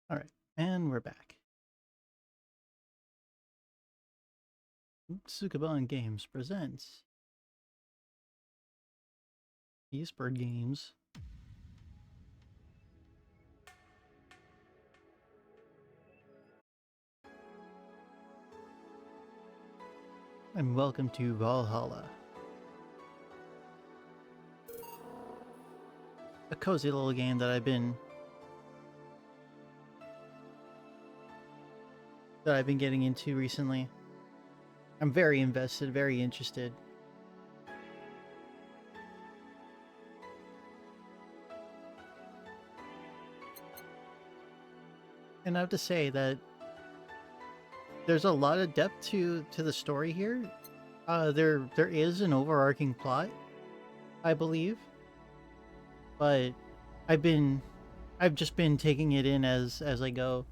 All right, and we're back. Sukaban Games presents Eastbird Games. And welcome to Valhalla. A cozy little game that I've been getting into recently. I'm very invested, very interested. And I have to say that there's a lot of depth to the story here. There is an overarching plot, I believe, but I've just been taking it in as I go,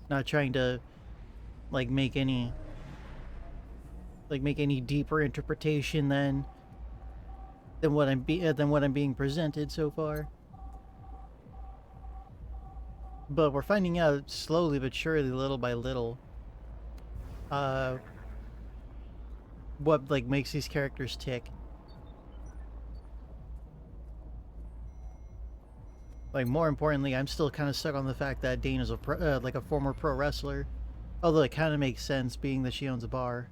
not trying to like make any deeper interpretation than what I'm being presented so far. But we're finding out slowly but surely, little by little, uh, what like makes these characters tick. Like more importantly, I'm still kind of stuck on the fact that Dane is like a former pro wrestler, although it kind of makes sense being that she owns a bar.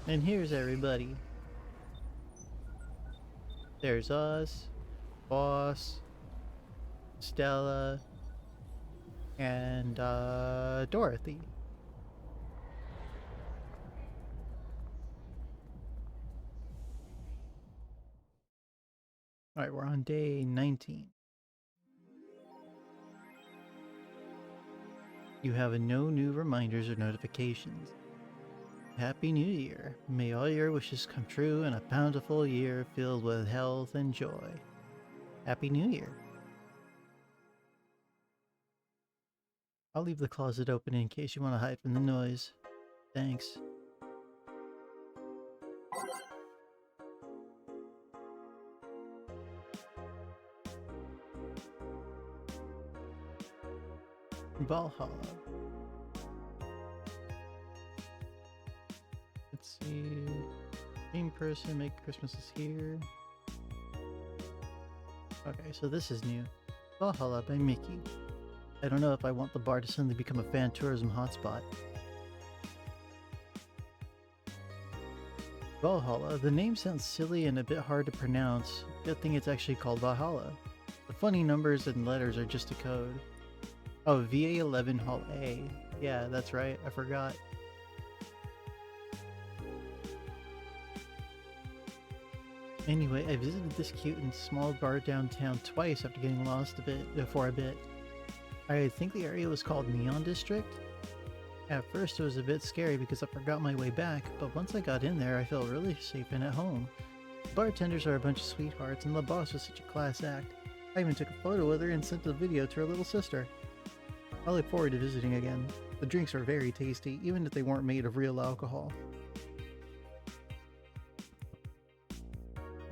And here's everybody. There's us, Boss, Stella, and Dorothy. All right, we're on day 19. You have no new reminders or notifications. Happy New Year. May all your wishes come true and a bountiful year filled with health and joy. Happy New Year. I'll leave the closet open in case you want to hide from the noise. Thanks. Valhalla. Let's see. Same person, make Christmas is here. Okay, so this is new. Valhalla by Mickey. I don't know if I want the bar to suddenly become a fan tourism hotspot. Valhalla. The name sounds silly and a bit hard to pronounce. Good thing it's actually called Valhalla. The funny numbers and letters are just a code. Oh, VA-11 Hall A. Yeah, that's right. I forgot. Anyway, I visited this cute and small bar downtown twice after getting lost for a bit. I think the area was called Neon District. At first it was a bit scary because I forgot my way back, but once I got in there I felt really safe and at home. The bartenders are a bunch of sweethearts and the boss was such a class act. I even took a photo with her and sent the video to her little sister. I look forward to visiting again. The drinks are very tasty, even if they weren't made of real alcohol.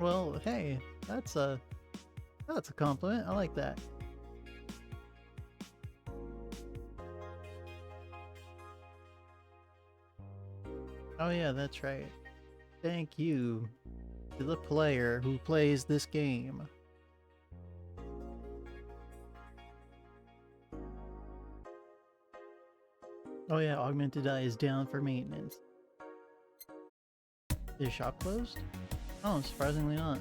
Well, hey, that's a compliment. I like that. Oh yeah, that's right. Thank you to the player who plays this game. Oh yeah, Augmented Eye is down for maintenance. Is shop closed? Oh, surprisingly not.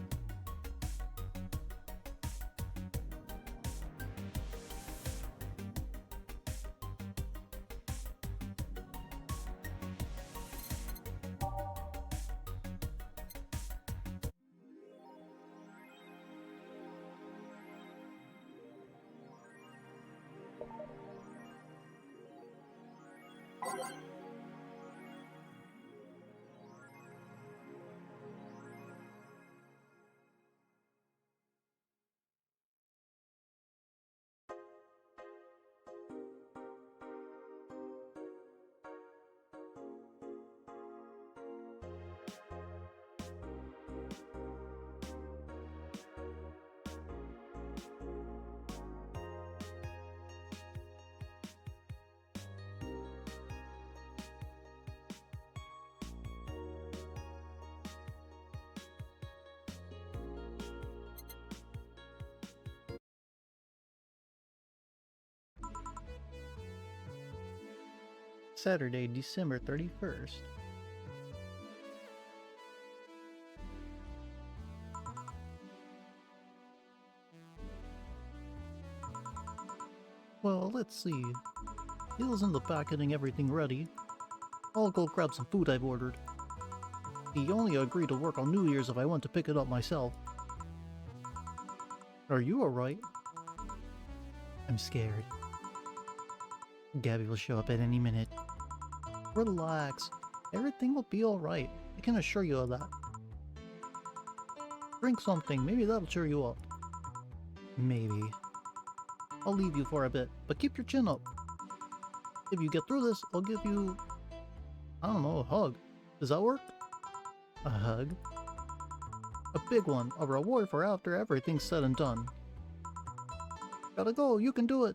Saturday, December 31st. Well, let's see. Bill's in the back getting everything ready. I'll go grab some food I've ordered. He only agreed to work on New Year's if I want to pick it up myself. Are you alright? I'm scared. Gabby will show up at any minute. Relax. Everything will be alright. I can assure you of that. Drink something. Maybe that'll cheer you up. Maybe. I'll leave you for a bit, but keep your chin up. If you get through this, I'll give you, I don't know, a hug. Does that work? A hug? A big one. A reward for after everything's said and done. Gotta go. You can do it.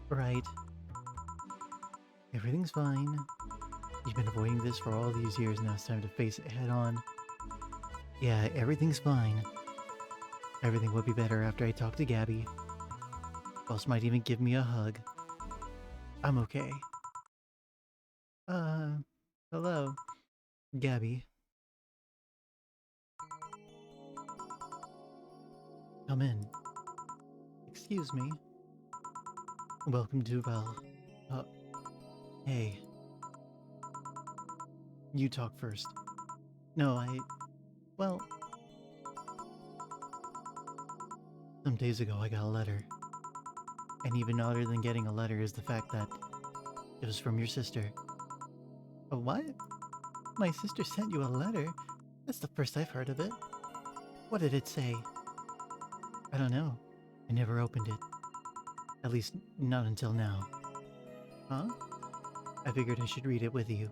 Right. Everything's fine. You've been avoiding this for all these years, now it's time to face it head on. Yeah, everything's fine. Everything will be better after I talk to Gabby. Boss might even give me a hug. I'm okay. Hello. Gabby. Come in. Excuse me. Welcome to, hey. You talk first. No, well... Some days ago I got a letter. And even odder than getting a letter is the fact that it was from your sister. A what? My sister sent you a letter? That's the first I've heard of it. What did it say? I don't know. I never opened it. At least, not until now. Huh? I figured I should read it with you.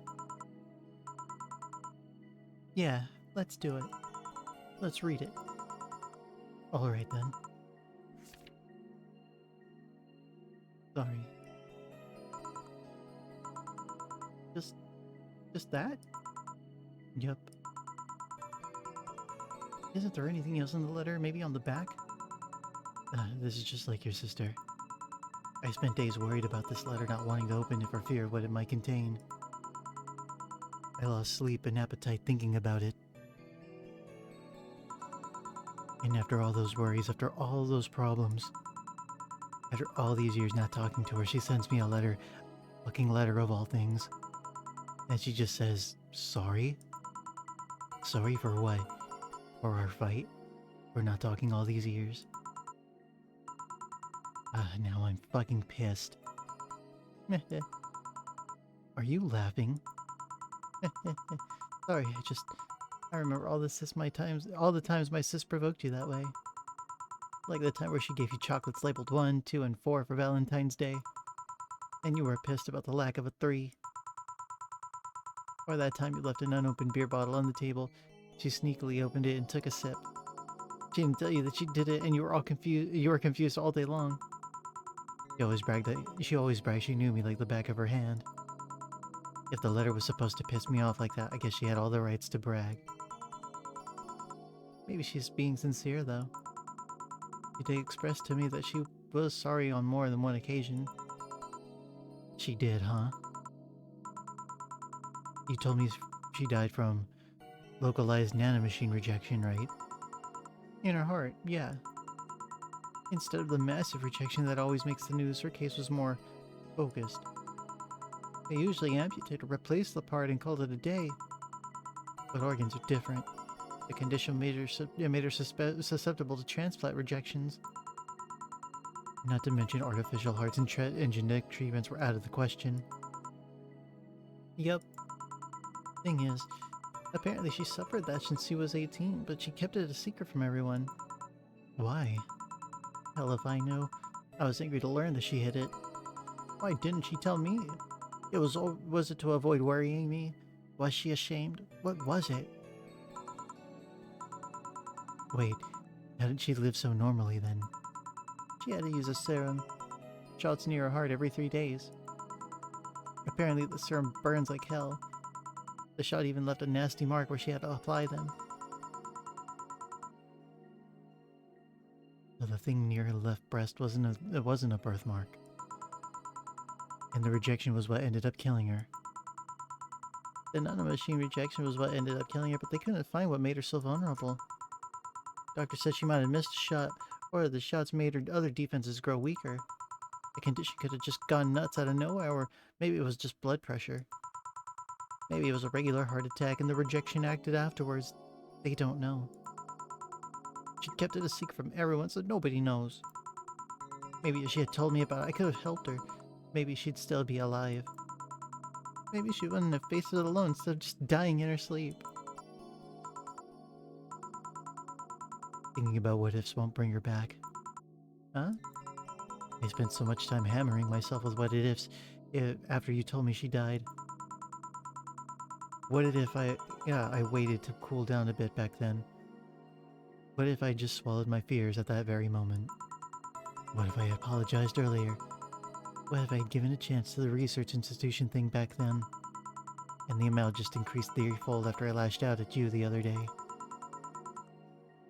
Yeah, let's do it. Let's read it. Alright then. Sorry. Just that? Yup. Isn't there anything else in the letter? Maybe on the back? This is just like your sister. I spent days worried about this letter, not wanting to open it for fear of what it might contain. I lost sleep and appetite thinking about it. And after all those worries, after all those problems, after all these years not talking to her, she sends me a letter, fucking letter of all things. And she just says, sorry? Sorry for what? For our fight? For not talking all these years? Now I'm fucking pissed. Are you laughing? Sorry, I remember all the times my sis provoked you that way. Like the time where she gave you chocolates labeled 1, 2, and 4 for Valentine's Day. And you were pissed about the lack of a 3. Or that time you left an unopened beer bottle on the table. She sneakily opened it and took a sip. She didn't tell you that she did it and you were confused all day long. She always bragged she knew me like the back of her hand. If the letter was supposed to piss me off like that, I guess she had all the rights to brag. Maybe she's being sincere, though. She did express to me that she was sorry on more than one occasion. She did, huh? You told me she died from localized nanomachine rejection, right? In her heart, yeah. Instead of the massive rejection that always makes the news, her case was more focused. They usually amputate or replace the part and call it a day. But organs are different. The condition made her susceptible to transplant rejections. Not to mention artificial hearts and genetic treatments were out of the question. Yep. Thing is, apparently she suffered that since she was 18, but she kept it a secret from everyone. Why? Hell if I know. I was angry to learn that she hid it. Why didn't she tell me? Was it to avoid worrying me? Was she ashamed? What was it? Wait, how did she live so normally then? She had to use a serum. Shots near her heart every 3 days. Apparently the serum burns like hell. The shot even left a nasty mark where she had to apply them. So the thing near her left breast wasn't a birthmark. and the rejection was what ended up killing her. The nanomachine rejection was what ended up killing her, but they couldn't find what made her so vulnerable. Doctor said she might have missed a shot, or the shots made her other defenses grow weaker. The condition could have just gone nuts out of nowhere, or maybe it was just blood pressure. Maybe it was a regular heart attack and the rejection acted afterwards. They don't know. She kept it a secret from everyone, so nobody knows. Maybe if she had told me about it, I could have helped her. Maybe she'd still be alive. Maybe she wouldn't have faced it alone instead of just dying in her sleep. Thinking about what ifs won't bring her back. Huh? I spent so much time hammering myself with what ifs after you told me she died. What if I waited to cool down a bit back then? What if I just swallowed my fears at that very moment? What if I apologized earlier? What if I had given a chance to the research institution thing back then? And the amount just increased threefold after I lashed out at you the other day.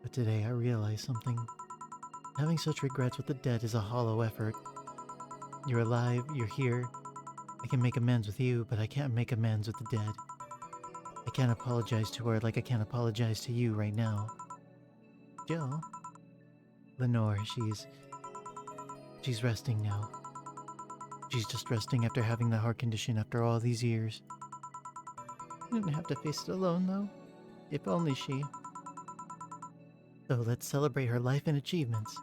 But today I realized something. Having such regrets with the dead is a hollow effort. You're alive, you're here. I can make amends with you, but I can't make amends with the dead. I can't apologize to her like I can't apologize to you right now. Jill? Lenore, she's resting now. She's just resting after having the heart condition after all these years. You didn't have to face it alone, though. If only she. So let's celebrate her life and achievements.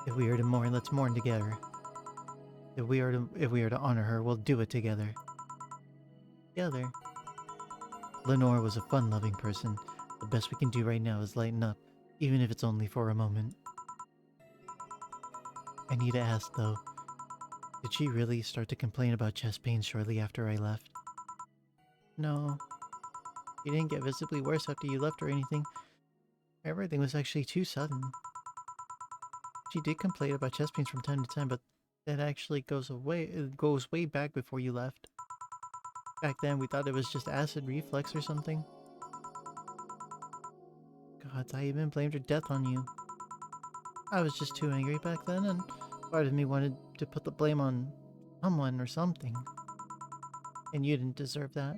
If we are to mourn, let's mourn together. If we are to honor her, we'll do it together. Together. Lenore was a fun-loving person. The best we can do right now is lighten up, even if it's only for a moment. I need to ask, though, did she really start to complain about chest pains shortly after I left? No. She didn't get visibly worse after you left or anything. Everything was actually too sudden. She did complain about chest pains from time to time, but that actually goes way back before you left. Back then, we thought it was just acid reflux or something. God, I even blamed her death on you. I was just too angry back then, and part of me wanted to put the blame on someone or something. And you didn't deserve that.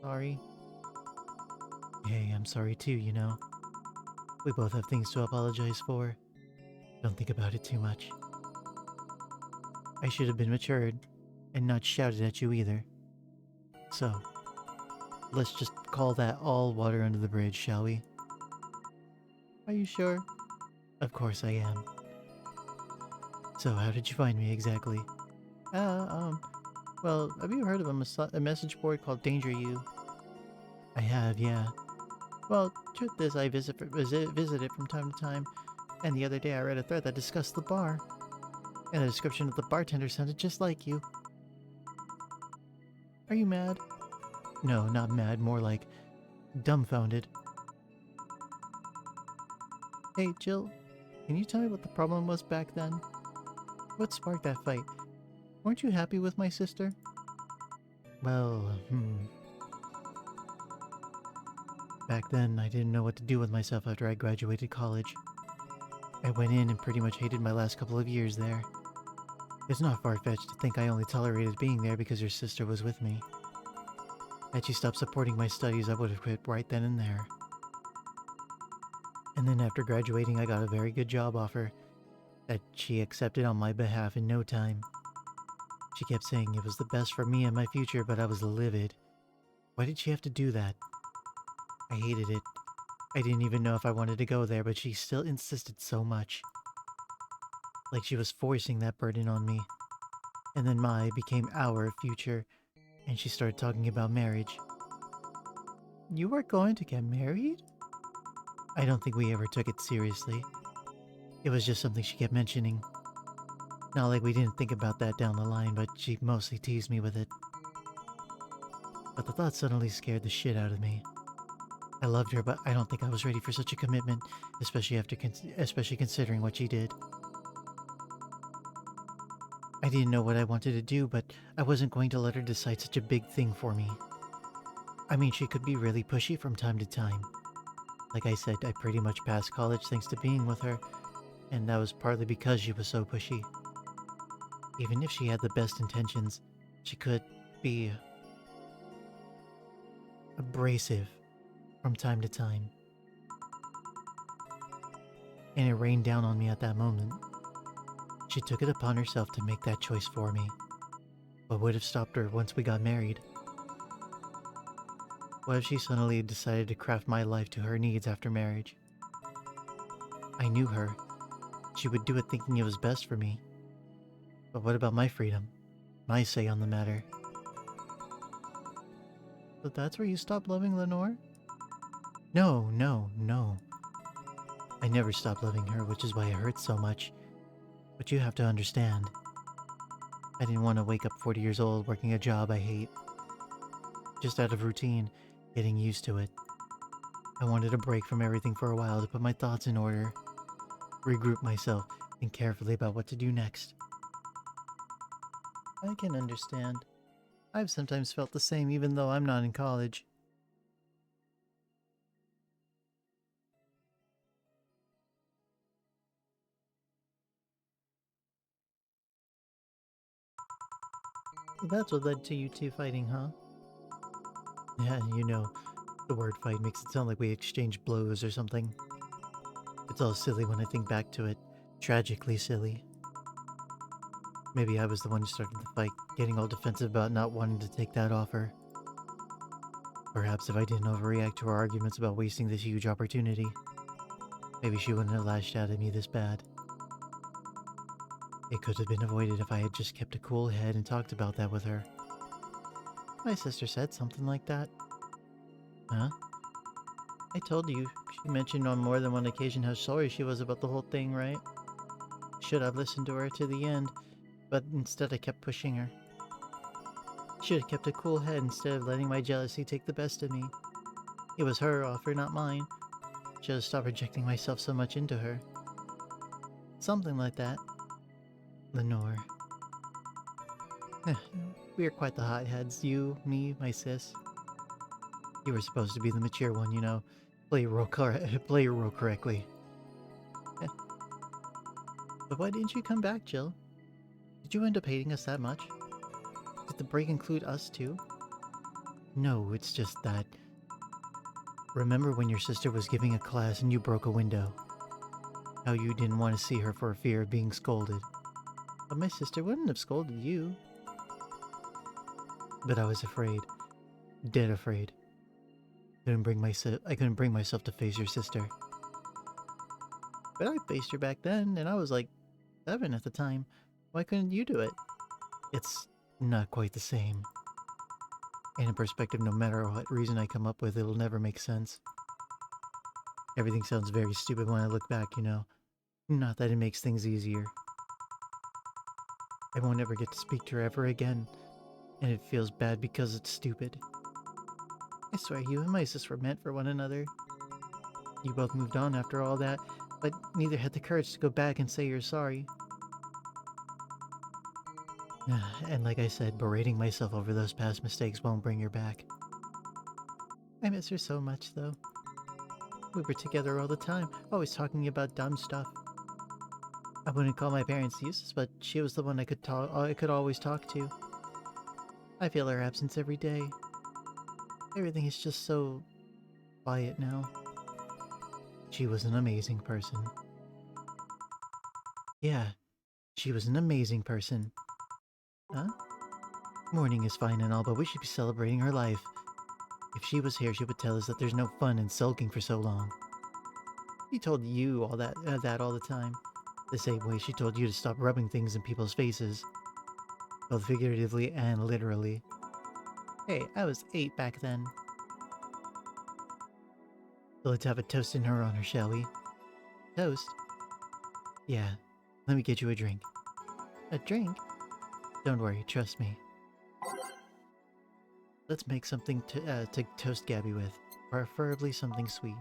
Sorry. Hey, I'm sorry too, you know. We both have things to apologize for. Don't think about it too much. I should have been matured, and not shouted at you either. So, let's just call that all water under the bridge, shall we? Are you sure? Of course I am. So, how did you find me exactly? Well, have you heard of a message board called Danger You? I have, yeah. Well, truth is, I visit it from time to time, and the other day I read a thread that discussed the bar, and the description of the bartender sounded just like you. Are you mad? No, not mad, more like dumbfounded. Hey, Jill, can you tell me what the problem was back then? What sparked that fight? Weren't you happy with my sister? Well, Back then, I didn't know what to do with myself after I graduated college. I went in and pretty much hated my last couple of years there. It's not far-fetched to think I only tolerated being there because your sister was with me. Had she stopped supporting my studies, I would have quit right then and there. And then after graduating, I got a very good job offer that she accepted on my behalf in no time. She kept saying it was the best for me and my future, but I was livid. Why did she have to do that? I hated it. I didn't even know if I wanted to go there, but she still insisted so much. Like she was forcing that burden on me. And then my became our future, and she started talking about marriage. You were going to get married? I don't think we ever took it seriously. It was just something she kept mentioning. Not like we didn't think about that down the line, but she mostly teased me with it. But the thought suddenly scared the shit out of me. I loved her, but I don't think I was ready for such a commitment, especially considering what she did. I didn't know what I wanted to do, but I wasn't going to let her decide such a big thing for me. I mean, she could be really pushy from time to time. Like I said, I pretty much passed college thanks to being with her, and that was partly because she was so pushy. Even if she had the best intentions, she could be abrasive from time to time. And it rained down on me at that moment. She took it upon herself to make that choice for me. What would have stopped her once we got married? What if she suddenly decided to craft my life to her needs after marriage? I knew her. She would do it thinking it was best for me. But what about my freedom? My say on the matter? So that's where you stopped loving Lenore? No, no, no. I never stopped loving her, which is why it hurts so much. But you have to understand. I didn't want to wake up 40 years old working a job I hate. Just out of routine, getting used to it. I wanted a break from everything for a while to put my thoughts in order, regroup myself, think carefully about what to do next. I can understand. I've sometimes felt the same even though I'm not in college. So that's what led to you two fighting, huh? Yeah, you know, the word fight makes it sound like we exchanged blows or something. It's all silly when I think back to it. Tragically silly. Maybe I was the one who started the fight, getting all defensive about not wanting to take that offer. Perhaps if I didn't overreact to our arguments about wasting this huge opportunity, maybe she wouldn't have lashed out at me this bad. It could have been avoided if I had just kept a cool head and talked about that with her. My sister said something like that. Huh? I told you, she mentioned on more than one occasion how sorry she was about the whole thing, right? Should have listened to her to the end, but instead I kept pushing her. Should have kept a cool head instead of letting my jealousy take the best of me. It was her offer, not mine. Should have stopped projecting myself so much into her. Something like that. Lenore. We are quite the hotheads. You, me, my sis. You were supposed to be the mature one, you know. Play your role, play your role correctly. But why didn't you come back, Jill? Did you end up hating us that much? Did the break include us too? No, it's just that... Remember when your sister was giving a class and you broke a window? How you didn't want to see her for fear of being scolded. But my sister wouldn't have scolded you. But I was afraid. Dead afraid. I couldn't bring myself to face your sister. But I faced her back then, and I was like 7 at the time. Why couldn't you do it? It's not quite the same. And in perspective, no matter what reason I come up with, it'll never make sense. Everything sounds very stupid when I look back, you know. Not that it makes things easier. I won't ever get to speak to her ever again, and it feels bad because it's stupid. I swear you and my sis were meant for one another. You both moved on after all that, but neither had the courage to go back and say you're sorry. And like I said, berating myself over those past mistakes won't bring her back. I miss her so much, though. We were together all the time, always talking about dumb stuff. I wouldn't call my parents useless, but she was the one I could always talk to. I feel her absence every day. Everything is just so quiet now. She was an amazing person. Yeah, she was an amazing person. Huh? Mourning is fine and all, but we should be celebrating her life. If she was here, she would tell us that there's no fun in sulking for so long. She told you all that all the time. The same way she told you to stop rubbing things in people's faces. Both figuratively and literally. Hey, I was 8 back then. So let's have a toast in her honor, shall we? Toast? Yeah. Let me get you a drink. A drink? Don't worry, trust me. Let's make something to toast Gabby with. Preferably something sweet.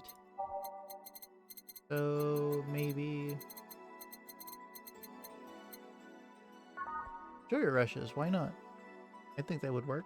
So, maybe... Sugar rushes, why not? I think that would work.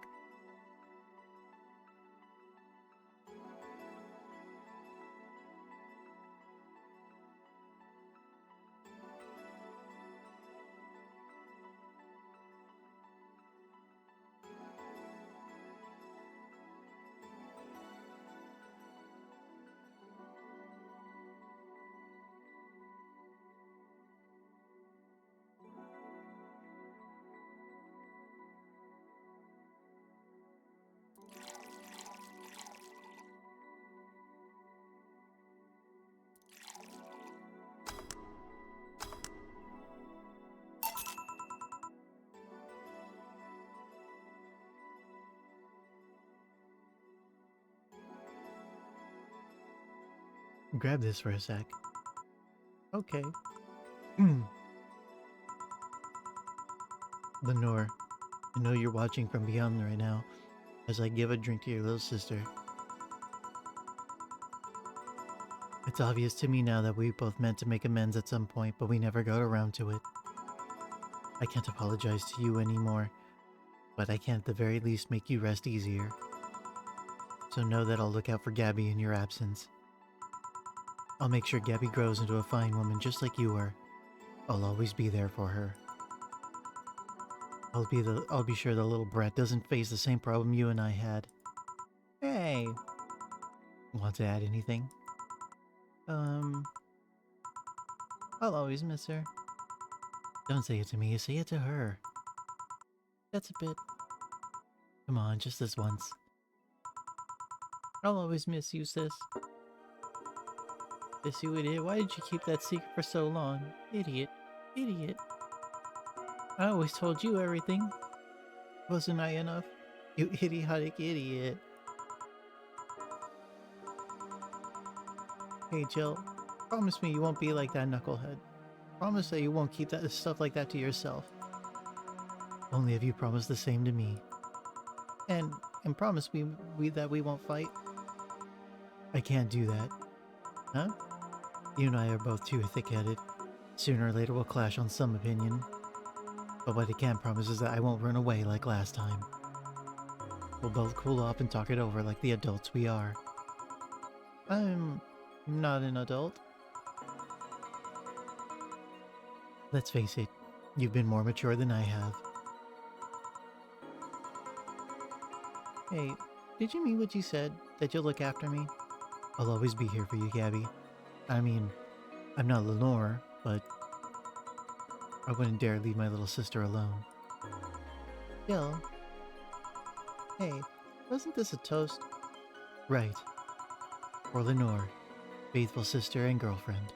Grab this for a sec. Okay. Lenore, I know you're watching from beyond right now as I give a drink to your little sister. It's obvious to me now that we both meant to make amends at some point, but we never got around to it. I can't apologize to you anymore, but I can at the very least make you rest easier. So know that I'll look out for Gabby in your absence. I'll make sure Gabby grows into a fine woman just like you are. I'll always be there for her. I'll be sure the little brat doesn't face the same problem you and I had. Hey! Want to add anything? I'll always miss her. Don't say it to me, say it to her. That's a bit... Come on, just this once. I'll always miss you, sis. Yes, you idiot. Why did you keep that secret for so long? Idiot. Idiot. I always told you everything. Wasn't I enough? You idiotic idiot. Hey, Jill. Promise me you won't be like that knucklehead. Promise that you won't keep that stuff like that to yourself. Only if you promise the same to me. And promise me that we won't fight. I can't do that. Huh? You and I are both too thick-headed. Sooner or later we'll clash on some opinion. But what I can promise is that I won't run away like last time. We'll both cool off and talk it over like the adults we are. I'm not an adult. Let's face it, you've been more mature than I have. Hey, did you mean what you said? That you'll look after me? I'll always be here for you, Gabby. I mean, I'm not Lenore, but I wouldn't dare leave my little sister alone. Jill? Hey, wasn't this a toast? Right. For Lenore, faithful sister and girlfriend.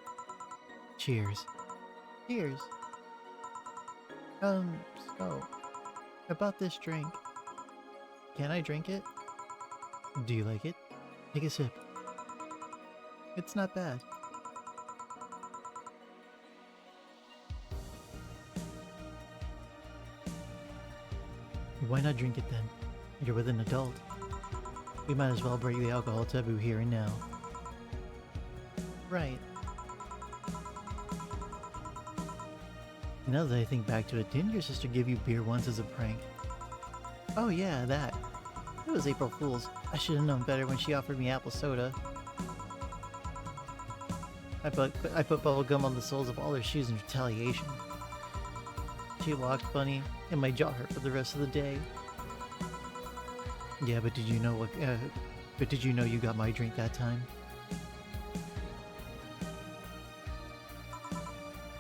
Cheers. Cheers. So, about this drink. Can I drink it? Do you like it? Take a sip. It's not bad. Why not drink it then? You're with an adult. We might as well break the alcohol taboo here and now. Right. Now that I think back to it, didn't your sister give you beer once as a prank? Oh yeah, that. It was April Fool's. I should have known better when she offered me apple soda. I put bubble gum on the soles of all her shoes in retaliation. She walked funny, and my jaw hurt for the rest of the day. Yeah, but did you know what? But did you know you got my drink that time?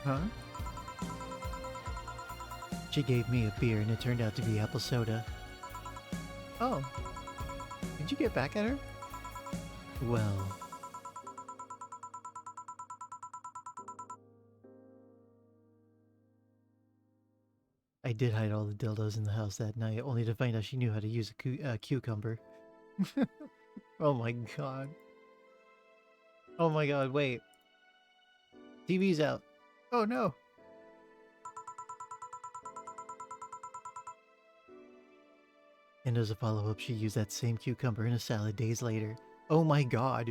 Huh? She gave me a beer, and it turned out to be apple soda. Oh, did you get back at her? Well. I did hide all the dildos in the house that night, only to find out she knew how to use a cucumber. Oh my god. Oh my god, wait. TV's out. Oh no. And as a follow-up, she used that same cucumber in a salad days later. Oh my god.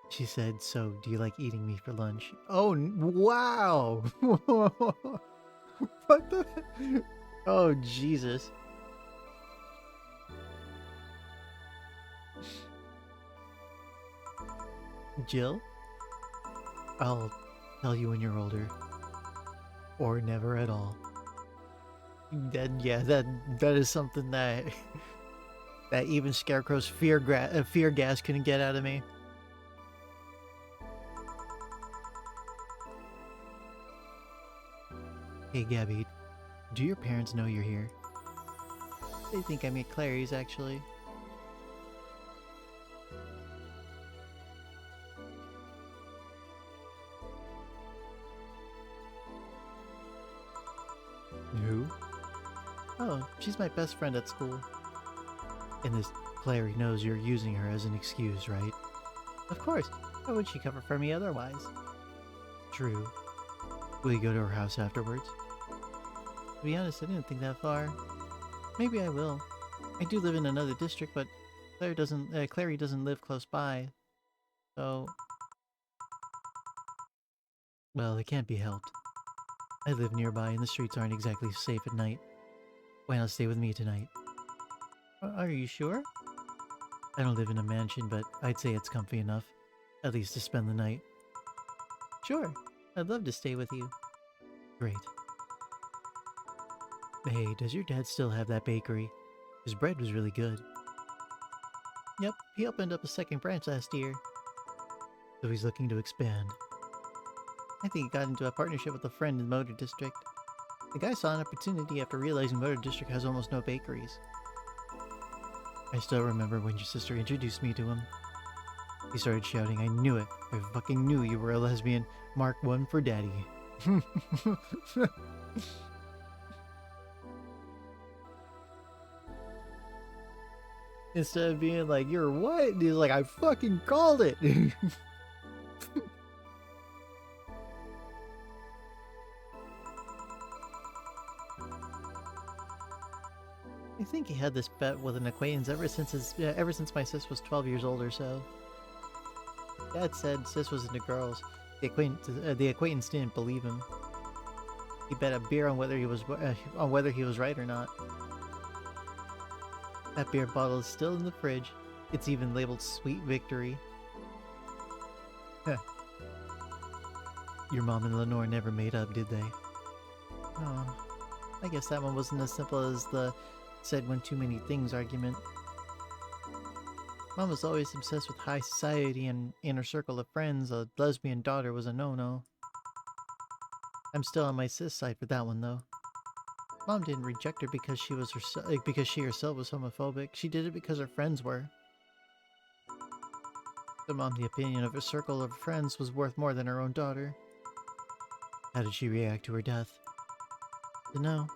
She said, so, do you like eating me for lunch? Oh, wow! What the? Oh, Jesus. Jill? I'll tell you when you're older. Or never at all. That is something that that even Scarecrow's fear gas couldn't get out of me. Hey Gabby, do your parents know you're here? They think I'm at Clary's, actually. Who? She's my best friend at school. And this Clary knows you're using her as an excuse, right? Of course. Why would she cover for me otherwise? True. Will you go to her house afterwards? To be honest, I didn't think that far. Maybe I will. I do live in another district, but Clary doesn't live close by. So... Well, it can't be helped. I live nearby and the streets aren't exactly safe at night. Why not stay with me tonight? Are you sure? I don't live in a mansion, but I'd say it's comfy enough. At least to spend the night. Sure. I'd love to stay with you. Great. Hey, does your dad still have that bakery? His bread was really good. Yep, he opened up a second branch last year. So he's looking to expand. I think he got into a partnership with a friend in Motor District. The guy saw an opportunity after realizing Motor District has almost no bakeries. I still remember when your sister introduced me to him. He started shouting, "I knew it! I fucking knew you were a lesbian! Mark 1 for daddy!" Instead of being like, "You're what?" He's like, "I fucking called it!" I think he had this bet with an acquaintance ever since my sis was 12 years old or so. Dad said sis was into girls. The acquaintance didn't believe him. He bet a beer on whether he was right or not. That beer bottle is still in the fridge. It's even labeled "Sweet Victory." Heh. Your mom and Lenore never made up, did they? Oh, I guess that one wasn't as simple as the said one too many things argument. Mom was always obsessed with high society and in her circle of friends, a lesbian daughter was a no-no. I'm still on my sis side for that one though. Mom didn't reject her because she herself was homophobic. She did it because her friends were. To Mom, the opinion of her circle of friends was worth more than her own daughter. How did she react to her death? Dunno.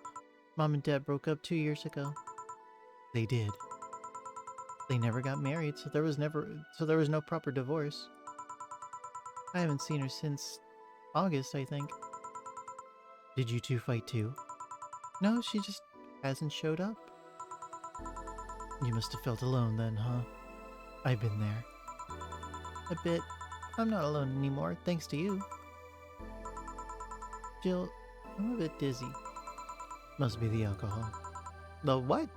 Mom and Dad broke up 2 years ago. They did. They never got married, so there was no proper divorce. I haven't seen her since August, I think. Did you two fight too? No, she just hasn't showed up. You must have felt alone then, huh? I've been there. A bit. I'm not alone anymore, thanks to you. Jill, I'm a bit dizzy. Must be the alcohol. The what?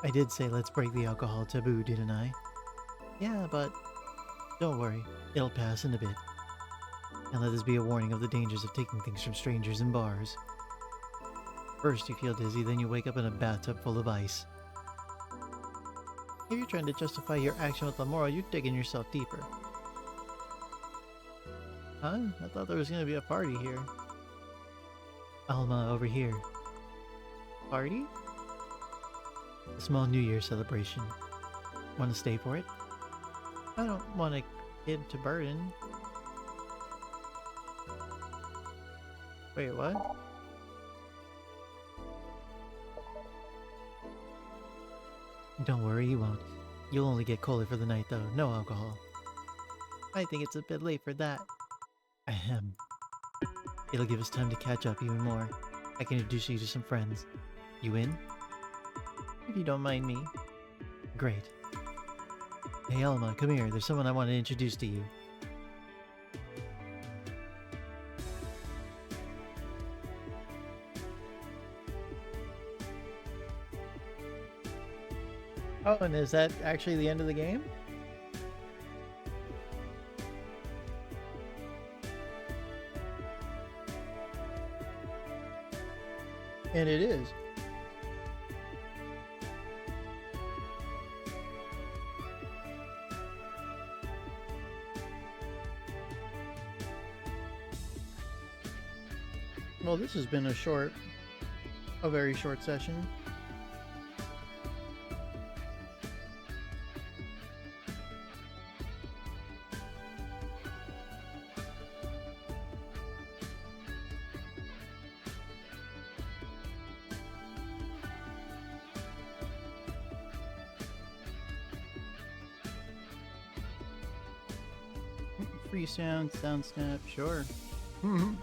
I did say let's break the alcohol taboo, didn't I? Yeah, but... Don't worry, it'll pass in a bit. And let this be a warning of the dangers of taking things from strangers in bars. First you feel dizzy, then you wake up in a bathtub full of ice. If you're trying to justify your action with Lamora, you're digging yourself deeper. Huh? I thought there was gonna be a party here. Alma, over here. Party? A small New Year celebration. Want to stay for it? I don't want a kid to burden. Wait, what? Don't worry, you won't. You'll only get cola for the night though, no alcohol. I think it's a bit late for that. Ahem. It'll give us time to catch up even more. I can introduce you to some friends. You in? If you don't mind me. Great. Hey Alma, come here. There's someone I want to introduce to you. Oh, and is that actually the end of the game? And it is. Well, this has been a very short session. Free sound, sound snap, sure. Mhm.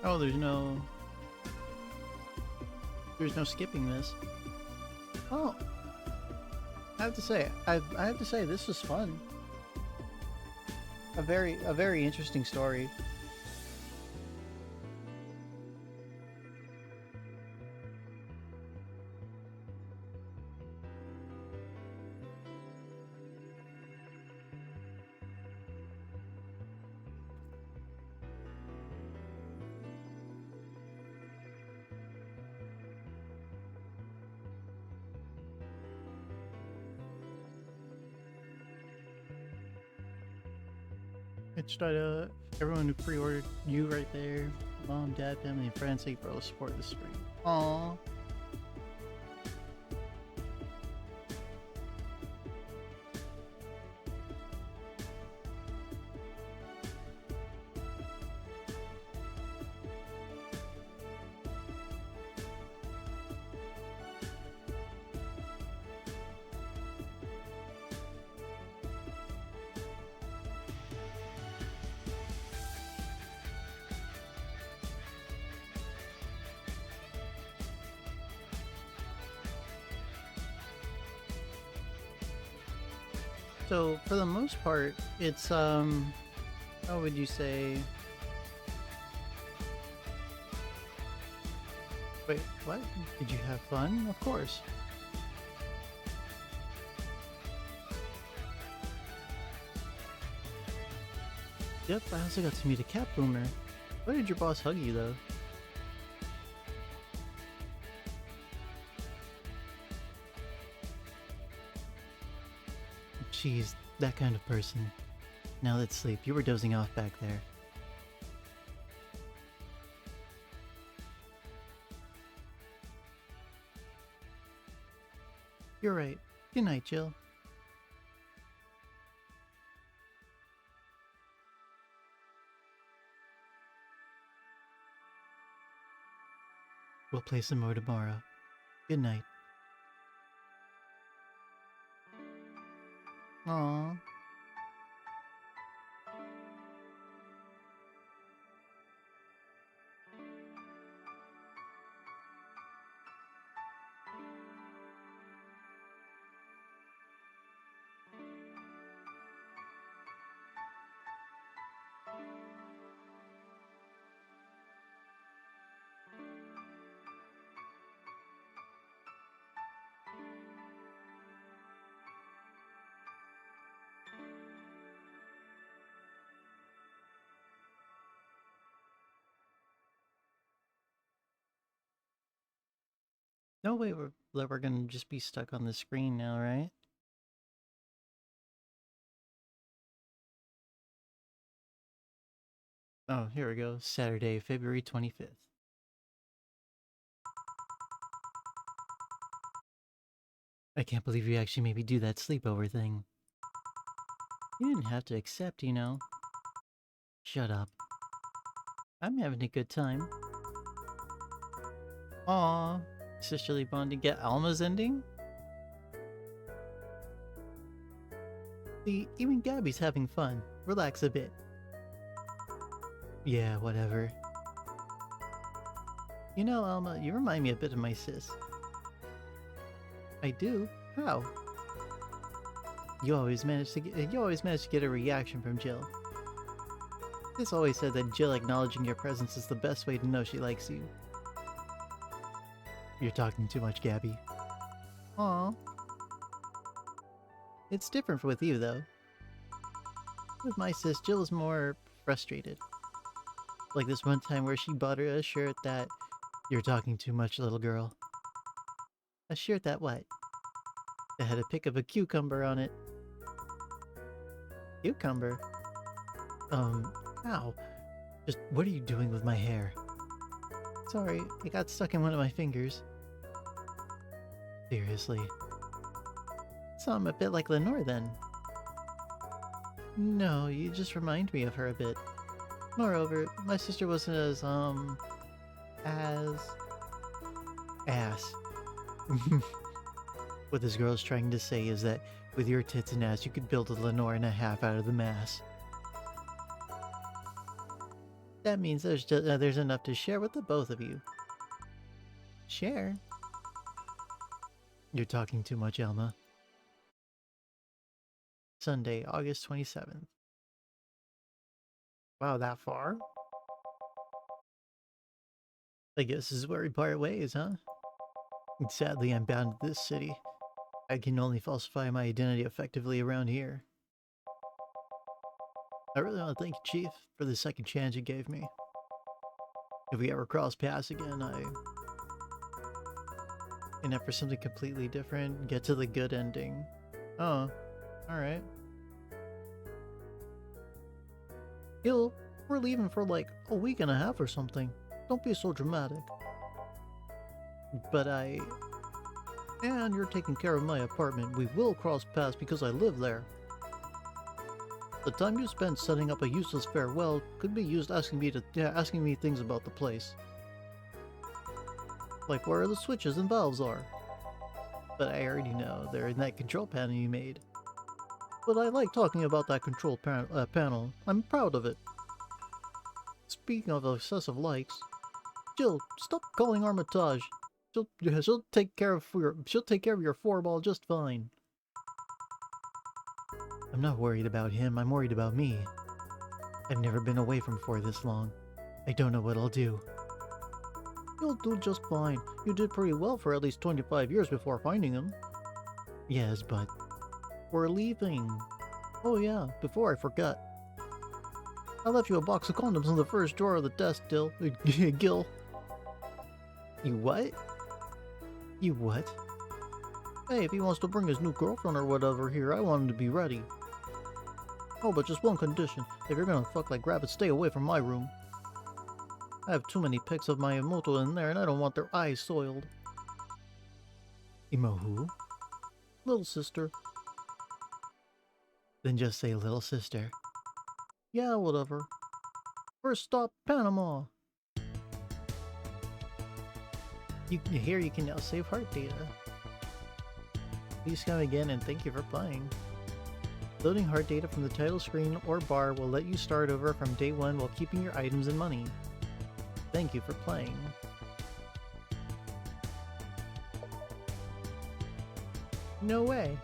Oh, there's no skipping this. Oh, I have to say, this was fun. A very interesting story. It's try to everyone who pre-ordered you right there, mom, dad, family, and friends. Thank you for all the support this spring. Aww. So for the most part, it's how would you say? Wait, what? Did you have fun? Of course. Yep, I also got to meet a cat boomer. Why did your boss hug you though? She's that kind of person. Now let's sleep. You were dozing off back there. You're right. Good night, Jill. We'll play some more tomorrow. Good night. Aww. No, wait, we're gonna just be stuck on the screen now, right? Oh, here we go. Saturday, February 25th. I can't believe you actually made me do that sleepover thing. You didn't have to accept, you know. Shut up. I'm having a good time. Aww. Sisterly bonding. Get Alma's ending? See, even Gabby's having fun. Relax a bit. Yeah, whatever. You know, Alma, you remind me a bit of my sis. I do? How? You always manage to get a reaction from Jill. Sis always said that Jill acknowledging your presence is the best way to know she likes you. You're talking too much, Gabby. Aw. It's different with you, though. With my sis, Jill is more frustrated. Like this one time where she bought her a shirt that... You're talking too much, little girl. A shirt that what? That had a pic of a cucumber on it. Cucumber? Ow. Just what are you doing with my hair? Sorry, it got stuck in one of my fingers. Seriously. So I'm a bit like Lenore then. No, you just remind me of her a bit. Moreover, my sister wasn't as ass. What this girl's trying to say is that with your tits and ass, you could build a Lenore and a half out of the mass. That means there's enough to share with the both of you. Share? You're talking too much, Elma. Sunday, August 27th. Wow, that far? I guess this is where we part ways, huh? Sadly, I'm bound to this city. I can only falsify my identity effectively around here. I really want to thank you, Chief, for the second chance you gave me. If we ever cross paths again, and if for something completely different, get to the good ending. Oh, alright. Gil, we're leaving for like a week and a half or something. Don't be so dramatic. But and you're taking care of my apartment. We will cross paths because I live there. The time you spent setting up a useless farewell could be used asking me things about the place. Like where the switches and valves are. But I already know, they're in that control panel you made. But I like talking about that control panel. I'm proud of it. Speaking of excessive likes, Jill, stop calling Armitage. She'll take care of your 4-ball just fine. I'm not worried about him, I'm worried about me. I've never been away from 4 this long. I don't know what I'll do. You'll do just fine. You did pretty well for at least 25 years before finding him. Yes, but... we're leaving. Oh yeah, before I forget. I left you a box of condoms in the first drawer of the desk, Gil. You what? You what? Hey, if he wants to bring his new girlfriend or whatever here, I want him to be ready. Oh, but just one condition. If you're gonna fuck like rabbits, stay away from my room. I have too many pics of my Emoto in there and I don't want their eyes soiled. Emo who? Little sister. Then just say little sister. Yeah, whatever. First stop, Panama. Here you can now save heart data. Please come again and thank you for playing. Loading heart data from the title screen or bar will let you start over from day 1 while keeping your items and money. Thank you for playing. No way.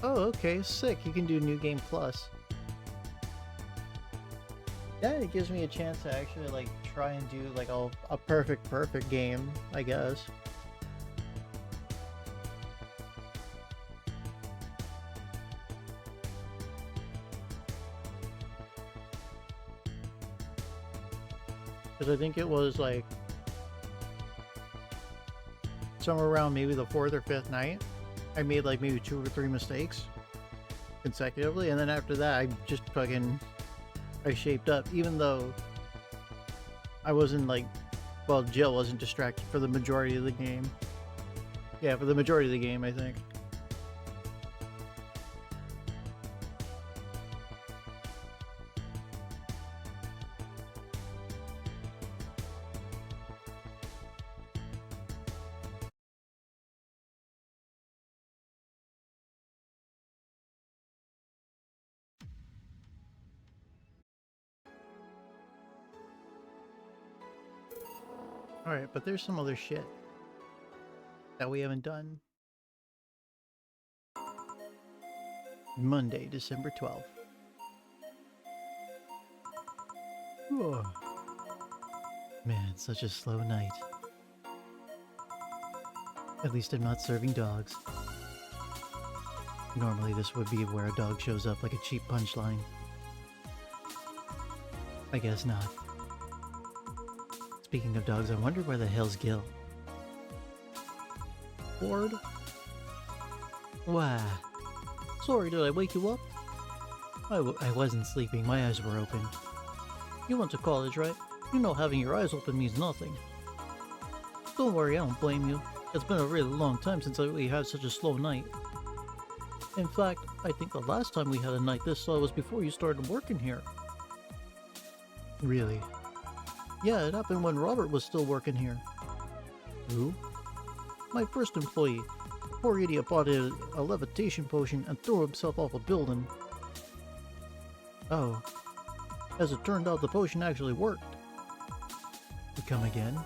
Oh, okay, sick. You can do New Game Plus. Yeah, it gives me a chance to actually like try and do like a perfect game, I guess. Because I think it was like somewhere around maybe the 4th or 5th night, I made like maybe 2 or 3 mistakes consecutively, and then after that I just I shaped up, even though I wasn't like, well, Jill wasn't distracted for the majority of the game. Yeah, for the majority of the game, I think. Alright, but there's some other shit that we haven't done. Monday, December 12th. Whoa. Man, such a slow night. At least I'm not serving dogs. Normally this would be where a dog shows up like a cheap punchline. I guess not. Speaking of dogs, I wonder where the hell's Gil? Bored? Why? Sorry, did I wake you up? I wasn't sleeping, my eyes were open. You went to college, right? You know having your eyes open means nothing. Don't worry, I don't blame you. It's been a really long time since we had such a slow night. In fact, I think the last time we had a night this slow was before you started working here. Really? Yeah, it happened when Robert was still working here. Who? My first employee. The poor idiot bought a levitation potion and threw himself off a building. Oh. As it turned out, the potion actually worked. You come again?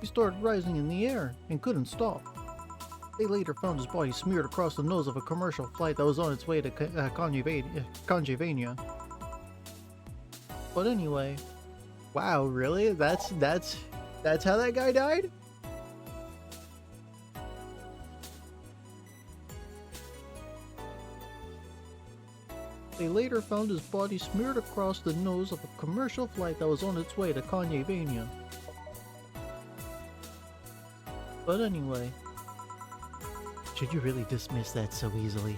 He started rising in the air and couldn't stop. They later found his body smeared across the nose of a commercial flight that was on its way to Conjavania. But anyway, wow, really? That's how that guy died? They later found his body smeared across the nose of a commercial flight that was on its way to Conjavania. But anyway, should you really dismiss that so easily?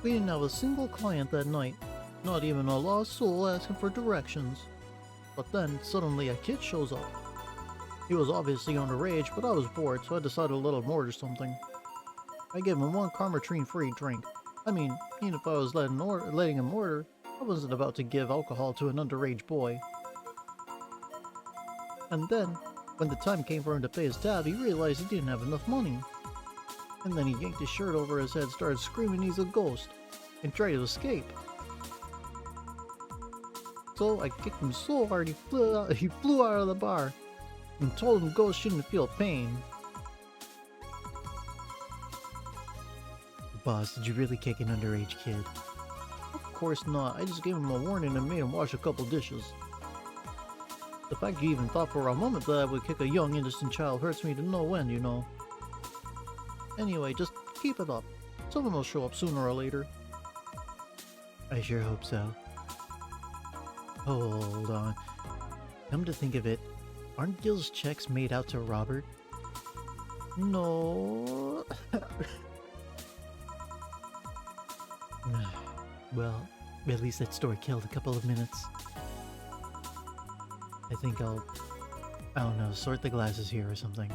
We didn't have a single client that night, not even a lost soul asking for directions. But then, suddenly a kid shows up. He was obviously underage, but I was bored, so I decided to let him order something. I gave him one Carmatrine-free drink. I mean, even if I was letting him order, I wasn't about to give alcohol to an underage boy. And then, when the time came for him to pay his tab, he realized he didn't have enough money. And then he yanked his shirt over his head, started screaming he's a ghost, and tried to escape. So I kicked him so hard he flew out of the bar, and told him ghosts shouldn't feel pain. Boss, did you really kick an underage kid? Of course not, I just gave him a warning and made him wash a couple dishes. The fact you even thought for a moment that I would kick a young innocent child hurts me to no end, you know. Anyway, just keep it up. Someone will show up sooner or later. I sure hope so. Hold on. Come to think of it, aren't Gil's checks made out to Robert? No. Well, at least that story killed a couple of minutes. I think I don't know, sort the glasses here or something.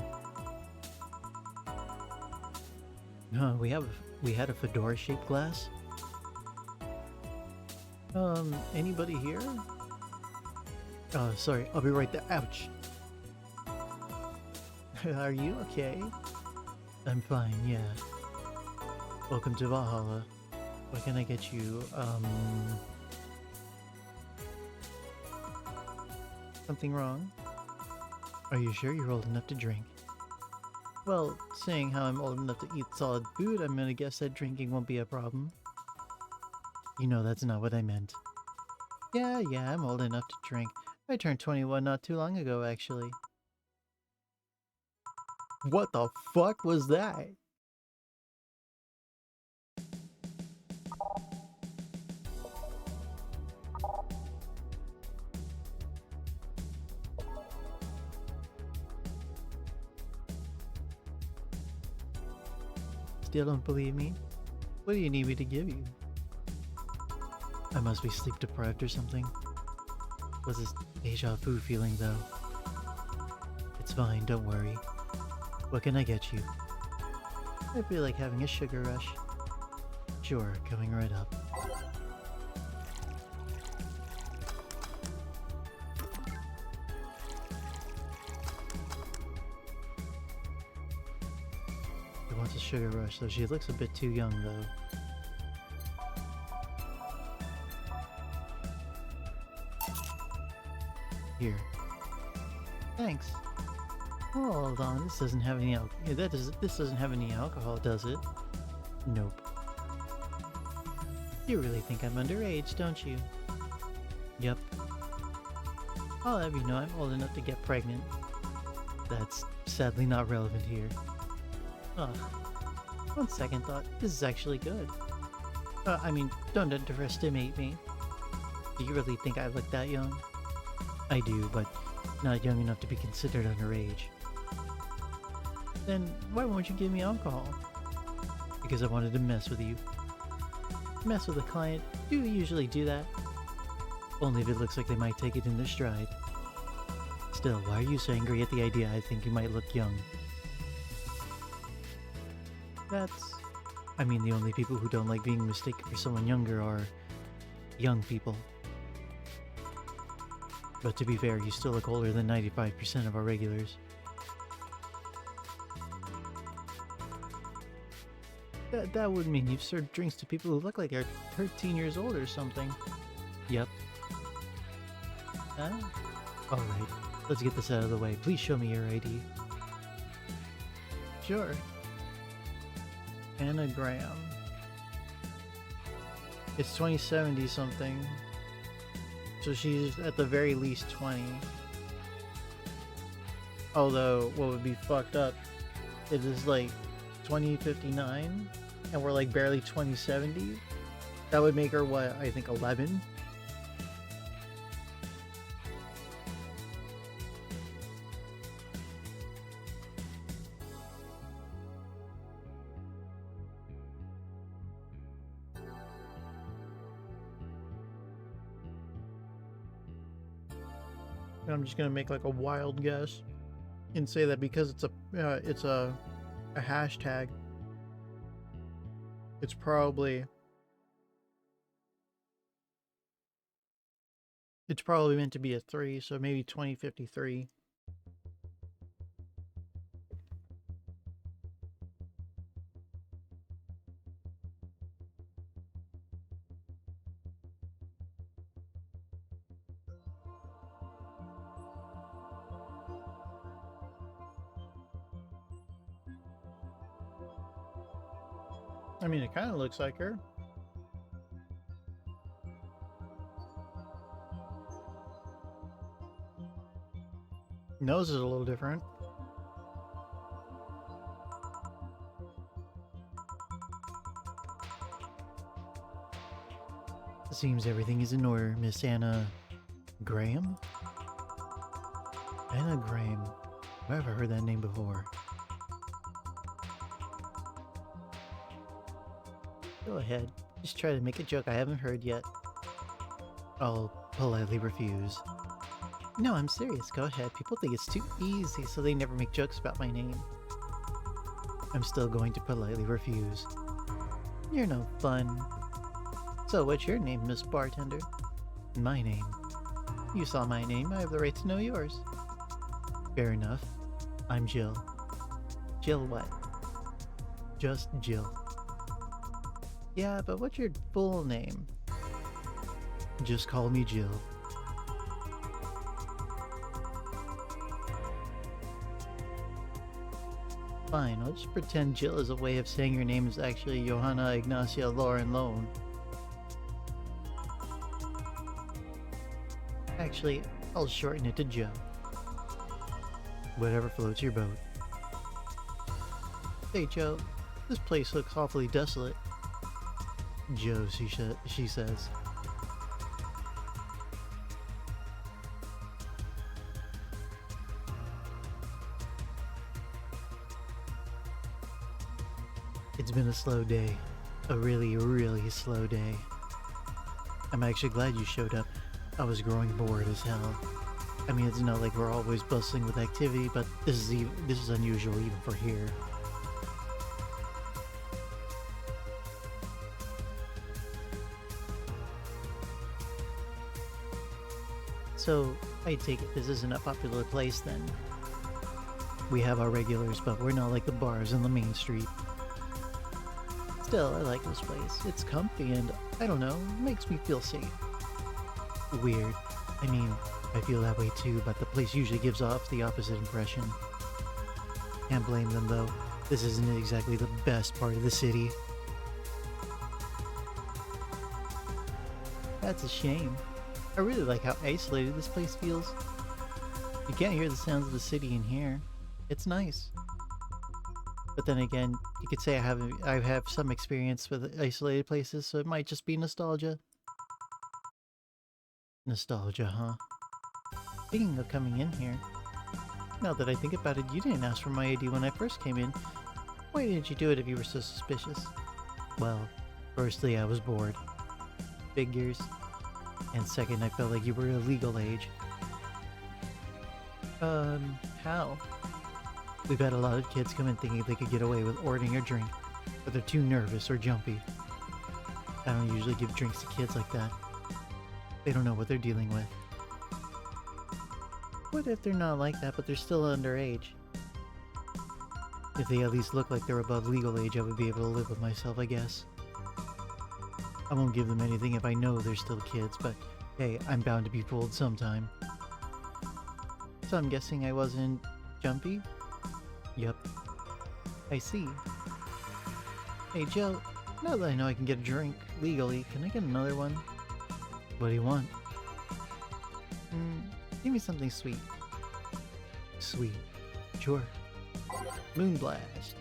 No, we had a fedora-shaped glass. Anybody here? Oh, sorry, I'll be right there. Ouch! Are you okay? I'm fine, yeah. Welcome to Valhalla. What can I get you? Something wrong? Are you sure you're old enough to drink? Well, seeing how I'm old enough to eat solid food, I'm gonna guess that drinking won't be a problem. You know that's not what I meant. Yeah, I'm old enough to drink. I turned 21 not too long ago, actually. What the fuck was that? Still don't believe me? What do you need me to give you? I must be sleep deprived or something. What's this deja vu feeling though? It's fine, don't worry. What can I get you? I feel like having a sugar rush. Sure, coming right up. She wants a sugar rush, though she looks a bit too young though. Here. Thanks. Hold on, this doesn't have any this doesn't have any alcohol, does it? Nope. You really think I'm underage, don't you? Yep. I'll have you know I'm old enough to get pregnant. That's sadly not relevant here. Ugh. On second thought, this is actually good. I mean, don't underestimate me. Do you really think I look that young? I do, but not young enough to be considered underage. Then why won't you give me alcohol? Because I wanted to mess with you. Mess with a client? Do you usually do that? Only if it looks like they might take it in their stride. Still, why are you so angry at the idea I think you might look young? I mean, the only people who don't like being mistaken for someone younger are young people. But to be fair, you still look older than 95% of our regulars. That would mean you've served drinks to people who look like they're 13 years old or something. Yep. Huh? Alright, let's get this out of the way. Please show me your ID. Sure. Anagram. It's 2070 something. So she's at the very least 20. Although, what would be fucked up, it is like 2059, and we're like barely 2070. That would make her, what, I think 11? And I'm just gonna make like a wild guess and say that because it's a hashtag, it's probably meant to be a 3, so maybe 2053. I mean, it kind of looks like her. Nose is a little different. Seems everything is in order, Miss Anna Graham? Anna Graham. Where have I heard that name before? Go ahead. Just try to make a joke I haven't heard yet. I'll politely refuse. No, I'm serious. Go ahead. People think it's too easy, so they never make jokes about my name. I'm still going to politely refuse. You're no fun. So, what's your name, Miss Bartender? My name. You saw my name. I have the right to know yours. Fair enough. I'm Jill. Jill what? Just Jill. Yeah, but what's your full name? Just call me Jill. Fine, I'll just pretend Jill is a way of saying your name is actually Johanna Ignacia Lauren Lone. Actually, I'll shorten it to Joe. Whatever floats your boat. Hey Joe, this place looks awfully desolate. Joe, she says. It's been a slow day. A really, really slow day. I'm actually glad you showed up. I was growing bored as hell. I mean, it's not like we're always bustling with activity, but this is unusual even for here. So, I take it this isn't a popular place then. We have our regulars, but we're not like the bars on the main street. Still, I like this place. It's comfy and, I don't know, makes me feel safe. Weird. I mean, I feel that way too, but the place usually gives off the opposite impression. Can't blame them though. This isn't exactly the best part of the city. That's a shame. I really like how isolated this place feels. You can't hear the sounds of the city in here. It's nice. But then again, you could say I have some experience with isolated places, so it might just be nostalgia. Nostalgia, huh? Speaking of coming in here, now that I think about it, you didn't ask for my ID when I first came in. Why didn't you do it if you were so suspicious? Well, firstly, I was bored. Figures. And second, I felt like you were a legal age. How? We've had a lot of kids come in thinking they could get away with ordering a drink, but they're too nervous or jumpy. I don't usually give drinks to kids like that. They don't know what they're dealing with. What if they're not like that, but they're still underage? If they at least look like they're above legal age, I would be able to live with myself, I guess. I won't give them anything if I know they're still kids, but hey, I'm bound to be fooled sometime. So I'm guessing I wasn't jumpy? Yup. I see. Hey Joe, now that I know I can get a drink legally, can I get another one? What do you want? Give me something sweet. Sweet. Sure. Moonblast.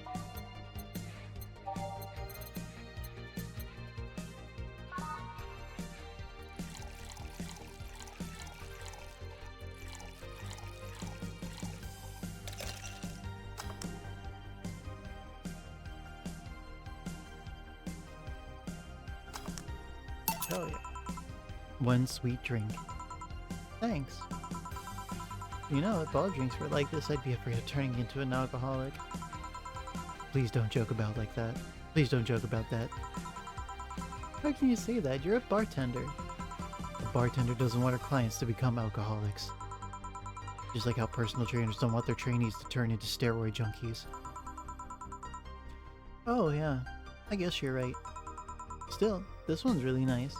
Oh yeah. One sweet drink. Thanks. You know, if all drinks were like this, I'd be afraid of turning into an alcoholic. Please don't joke about like that. Please don't joke about that. How can you say that? You're a bartender. A bartender doesn't want her clients to become alcoholics. Just like how personal trainers don't want their trainees to turn into steroid junkies. Oh yeah, I guess you're right. Still, this one's really nice.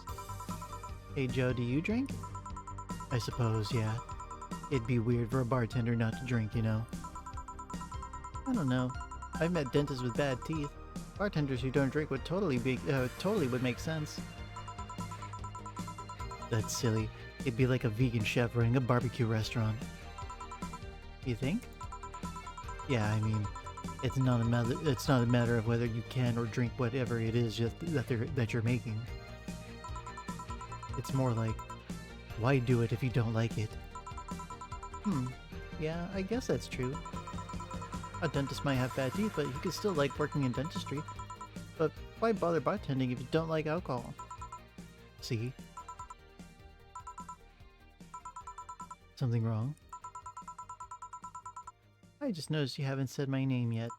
Hey Joe, do you drink? I suppose, yeah. It'd be weird for a bartender not to drink, you know. I don't know. I've met dentists with bad teeth. Bartenders who don't drink would totally would make sense. That's silly. It'd be like a vegan chef running a barbecue restaurant. You think? Yeah, I mean, it's not a matter of whether you can or drink whatever it is that you're making. It's more like, why do it if you don't like it? Yeah, I guess that's true. A dentist might have bad teeth, but he could still like working in dentistry. But why bother bartending if you don't like alcohol? See? Something wrong? I just noticed you haven't said my name yet.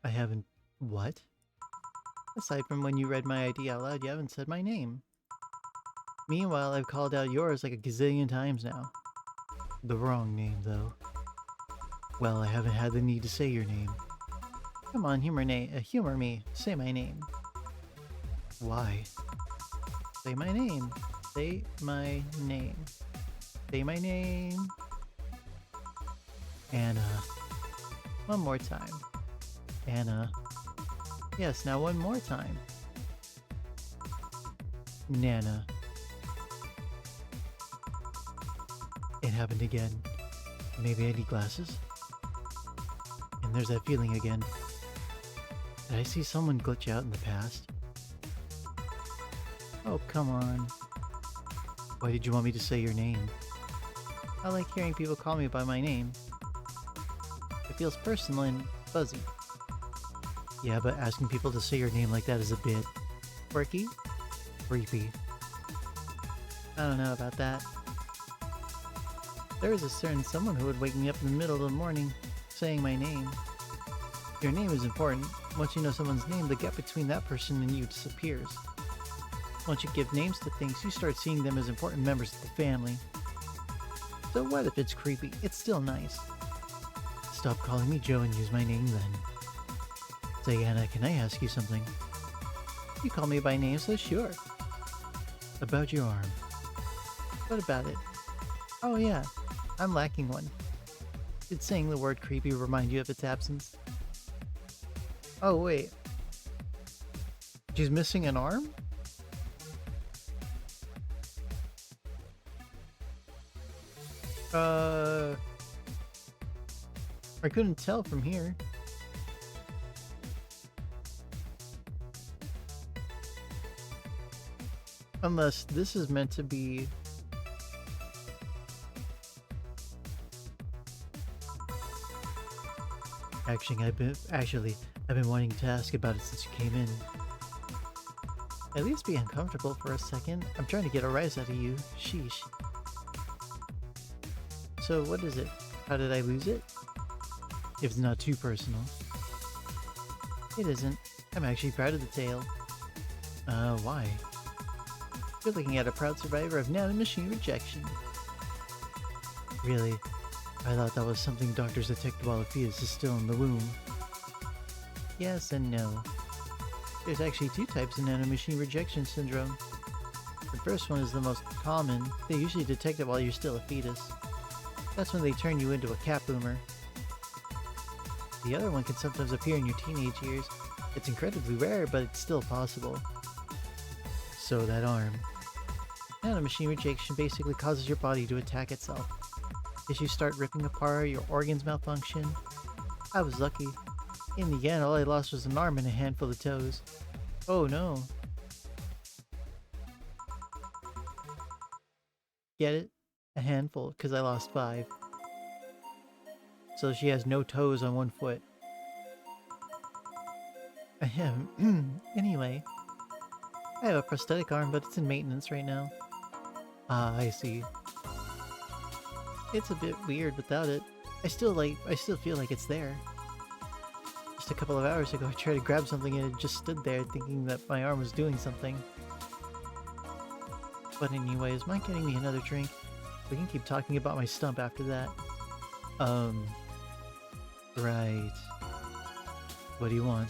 I haven't... what? Aside from when you read my ID out loud, you haven't said my name. Meanwhile, I've called out yours like a gazillion times now. The wrong name, though. Well, I haven't had the need to say your name. Come on, humor me. Say my name. Why? Say my name. Say my name. Say my name. Anna. One more time. Anna. Yes, now one more time. Nana. It happened again. Maybe I need glasses? And there's that feeling again. Did I see someone glitch out in the past? Oh, come on. Why did you want me to say your name? I like hearing people call me by my name. It feels personal and fuzzy. Yeah, but asking people to say your name like that is a bit... quirky? Creepy. I don't know about that. There is a certain someone who would wake me up in the middle of the morning, saying my name. Your name is important. Once you know someone's name, the gap between that person and you disappears. Once you give names to things, you start seeing them as important members of the family. So what if it's creepy? It's still nice. Stop calling me Joe and use my name then. Say, Anna, can I ask you something? You call me by name, so sure. About your arm. What about it? Oh yeah, I'm lacking one. Did saying the word creepy remind you of its absence? Oh wait. She's missing an arm? I couldn't tell from here. Unless this is meant to be... I've been wanting to ask about it since you came in. At least be uncomfortable for a second. I'm trying to get a rise out of you. Sheesh. So what is it? How did I lose it? If it's not too personal. It isn't. I'm actually proud of the tale. Why? You're looking at a proud survivor of nanomachine rejection. Really? I thought that was something doctors detect while a fetus is still in the womb. Yes and no. There's actually two types of nanomachine rejection syndrome. The first one is the most common. They usually detect it while you're still a fetus. That's when they turn you into a cat boomer. The other one can sometimes appear in your teenage years. It's incredibly rare, but it's still possible. So that arm. Nanomachine rejection basically causes your body to attack itself. Tissues start ripping apart, your organs malfunction. I was lucky. In the end, all I lost was an arm and a handful of toes. Oh no. Get it? A handful, because I lost 5. So she has no toes on one foot. Ahem. Anyway. I have a prosthetic arm, but it's in maintenance right now. Ah, I see. It's a bit weird without it. I still feel like it's there. Just a couple of hours ago, I tried to grab something and it just stood there thinking that my arm was doing something. But anyways, mind getting me another drink? We can keep talking about my stump after that. Right. What do you want?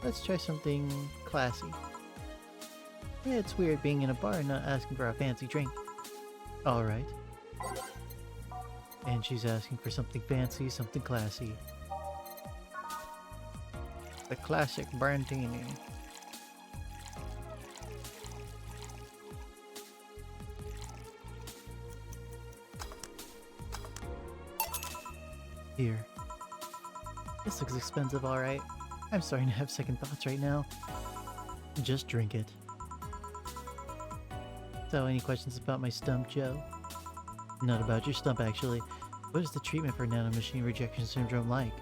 Let's try something classy. Yeah, it's weird being in a bar and not asking for a fancy drink. Alright. And she's asking for something fancy, something classy. The classic Bar-Zending. Here. This looks expensive, alright. I'm starting to have second thoughts right now. Just drink it. So, any questions about my stump, Joe? Not about your stump, actually. What is the treatment for nanomachine rejection syndrome like?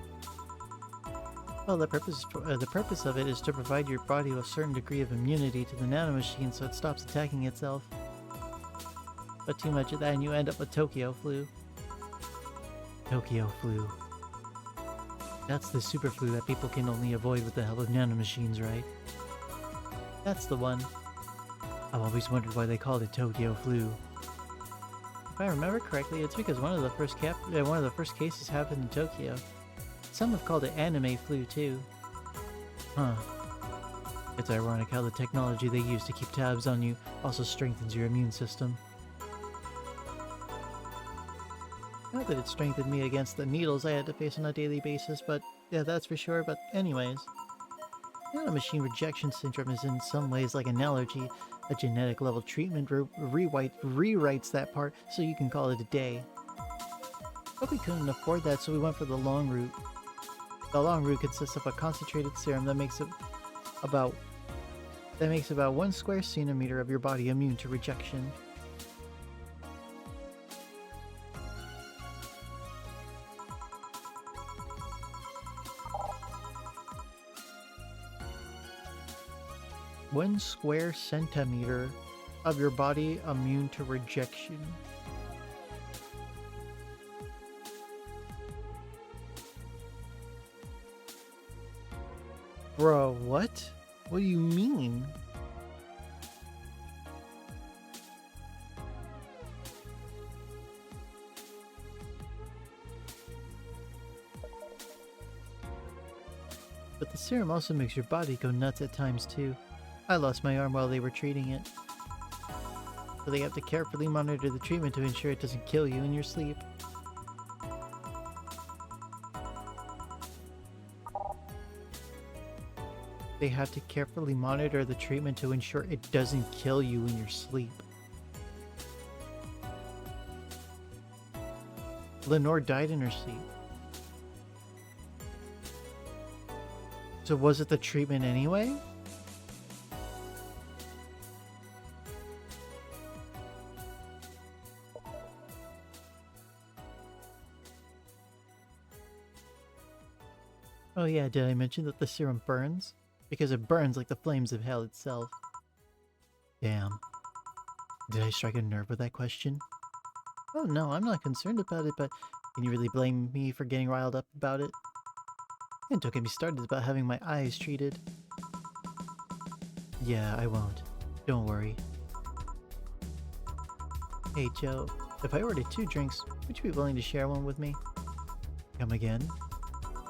Well, the purpose of it is to provide your body with a certain degree of immunity to the nanomachine so it stops attacking itself. But too much of that and you end up with Tokyo flu. Tokyo flu. That's the super flu that people can only avoid with the help of nanomachines, right? That's the one. I've always wondered why they called it Tokyo flu. If I remember correctly, it's because one of the first cases happened in Tokyo. Some have called it anime flu too. Huh. It's ironic how the technology they use to keep tabs on you also strengthens your immune system. Not that it strengthened me against the needles I had to face on a daily basis, but yeah, that's for sure. But anyways, nanomachine rejection syndrome is in some ways like an allergy. A genetic level treatment rewrites that part so you can call it a day. But we couldn't afford that, so we went for the long route. The long route consists of a concentrated serum that makes about 1 square centimeter of your body immune to rejection. One square centimeter of your body immune to rejection. Bro, what? What do you mean? But the serum also makes your body go nuts at times too. I lost my arm while they were treating it. So they have to carefully monitor the treatment to ensure it doesn't kill you in your sleep. They have to carefully monitor the treatment to ensure it doesn't kill you in your sleep. Lenore died in her sleep. So was it the treatment anyway? Oh yeah, did I mention that the serum burns? Because it burns like the flames of hell itself. Damn. Did I strike a nerve with that question? Oh no, I'm not concerned about it, but can you really blame me for getting riled up about it? And don't get me started about having my eyes treated. Yeah, I won't. Don't worry. Hey Joe, if I ordered 2 drinks, would you be willing to share one with me? Come again?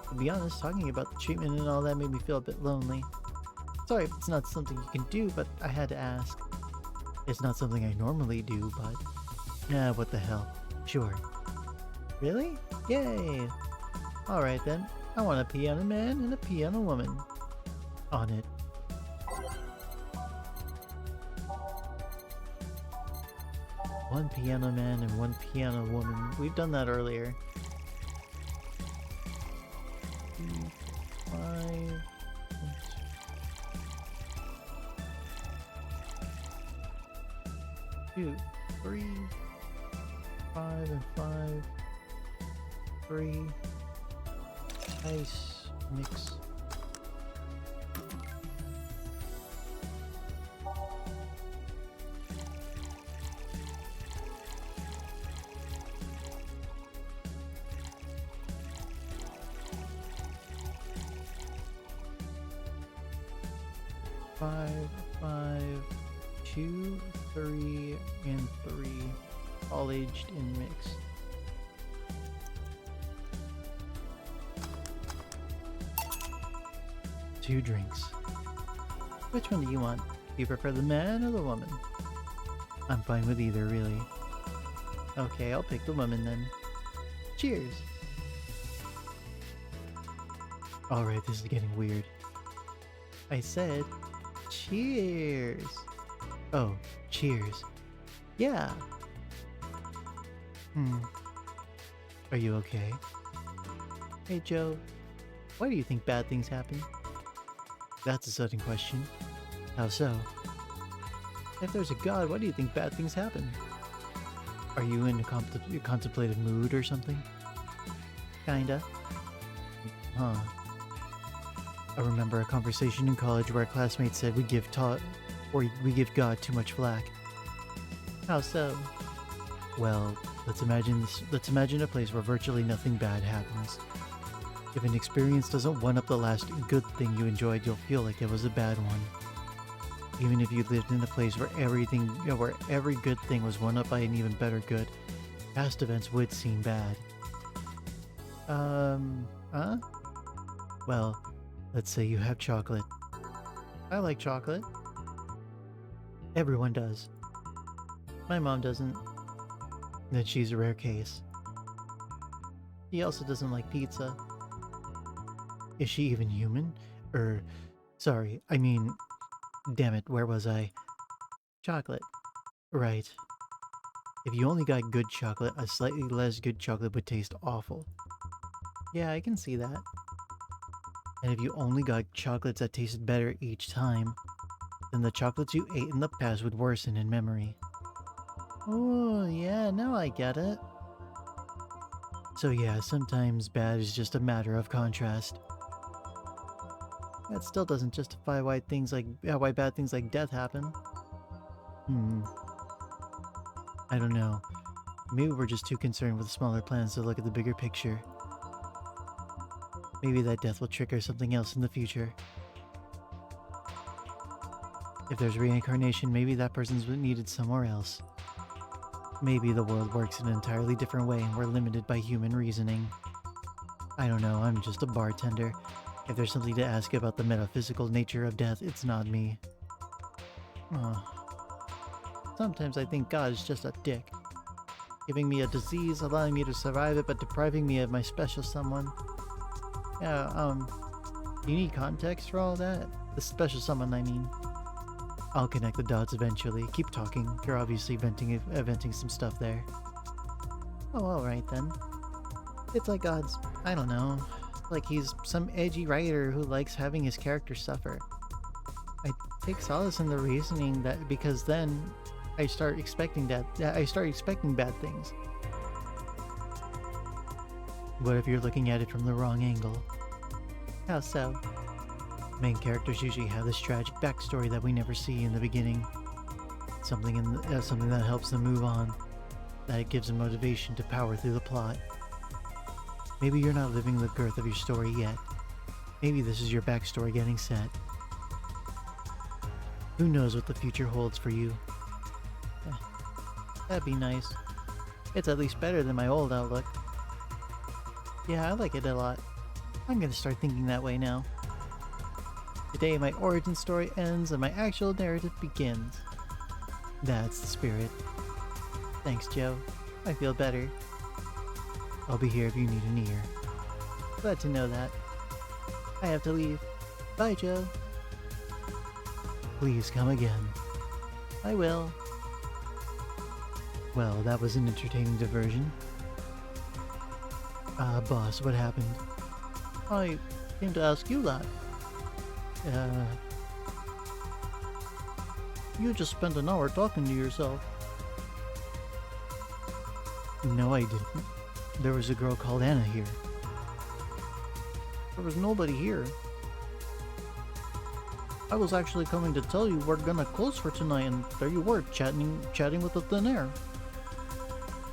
To be honest, talking about the treatment and all that made me feel a bit lonely. Sorry if it's not something you can do, but I had to ask. It's not something I normally do, but... Nah, what the hell. Sure. Really? Yay! Alright then, I want a pee on a man and a pee on a woman. On it. One piano man and one piano woman. We've done that earlier. 5... 2, 3, 5 and 5, 3, ice, mix. Five, 2, 3, and 3, all aged and mixed. Two drinks. Which one do you want? Do you prefer the man or the woman? I'm fine with either, really. Okay, I'll pick the woman then. Cheers! Alright, this is getting weird. I said, cheers! Oh, cheers. Yeah! Are you okay? Hey Joe, why do you think bad things happen? That's a sudden question. How so? If there's a god, why do you think bad things happen? Are you in a contemplative mood or something? Kinda. Huh. I remember a conversation in college where a classmate said we give God too much flack. How so? Well, let's imagine a place where virtually nothing bad happens. If an experience doesn't one-up the last good thing you enjoyed, you'll feel like it was a bad one. Even if you lived in a place where where every good thing was one-up by an even better good, past events would seem bad. Huh? Well, let's say you have chocolate. I like chocolate. Everyone does. My mom doesn't. Then she's a rare case. She also doesn't like pizza. Is she even human? Sorry, I mean, damn it, where was I? Chocolate. Right. If you only got good chocolate, a slightly less good chocolate would taste awful. Yeah, I can see that. And if you only got chocolates that tasted better each time, then the chocolates you ate in the past would worsen in memory. Oh, yeah, now I get it. So yeah, sometimes bad is just a matter of contrast. That still doesn't justify why bad things like death happen. I don't know. Maybe we're just too concerned with smaller plans to look at the bigger picture. Maybe that death will trigger something else in the future. If there's reincarnation, maybe that person's needed somewhere else. Maybe the world works in an entirely different way and we're limited by human reasoning. I don't know, I'm just a bartender. If there's something to ask about the metaphysical nature of death, it's not me. Sometimes I think God is just a dick. Giving me a disease, allowing me to survive it, but depriving me of my special someone. Yeah, do you need context for all that? The special someone, I mean. I'll connect the dots eventually. Keep talking. You're obviously venting some stuff there. Oh, alright then. It's like God's, I don't know, like he's some edgy writer who likes having his characters suffer. I take solace in the reasoning that because then I start expecting bad things. What if you're looking at it from the wrong angle? How so? Main characters usually have this tragic backstory that we never see in the beginning. Something that helps them move on. That gives him motivation to power through the plot. Maybe you're not living the girth of your story yet. Maybe this is your backstory getting set. Who knows what the future holds for you? Eh, that'd be nice. It's at least better than my old outlook. Yeah, I like it a lot. I'm gonna start thinking that way now. Today my origin story ends and my actual narrative begins. That's the spirit. Thanks, Joe. I feel better. I'll be here if you need an ear. Glad to know that. I have to leave. Bye, Joe. Please come again. I will. Well, that was an entertaining diversion. Boss, what happened? I came to ask you that. You just spent an hour talking to yourself. No, I didn't. There was a girl called Anna here. There was nobody here. I was actually coming to tell you we're gonna close for tonight, and there you were, chatting with the thin air.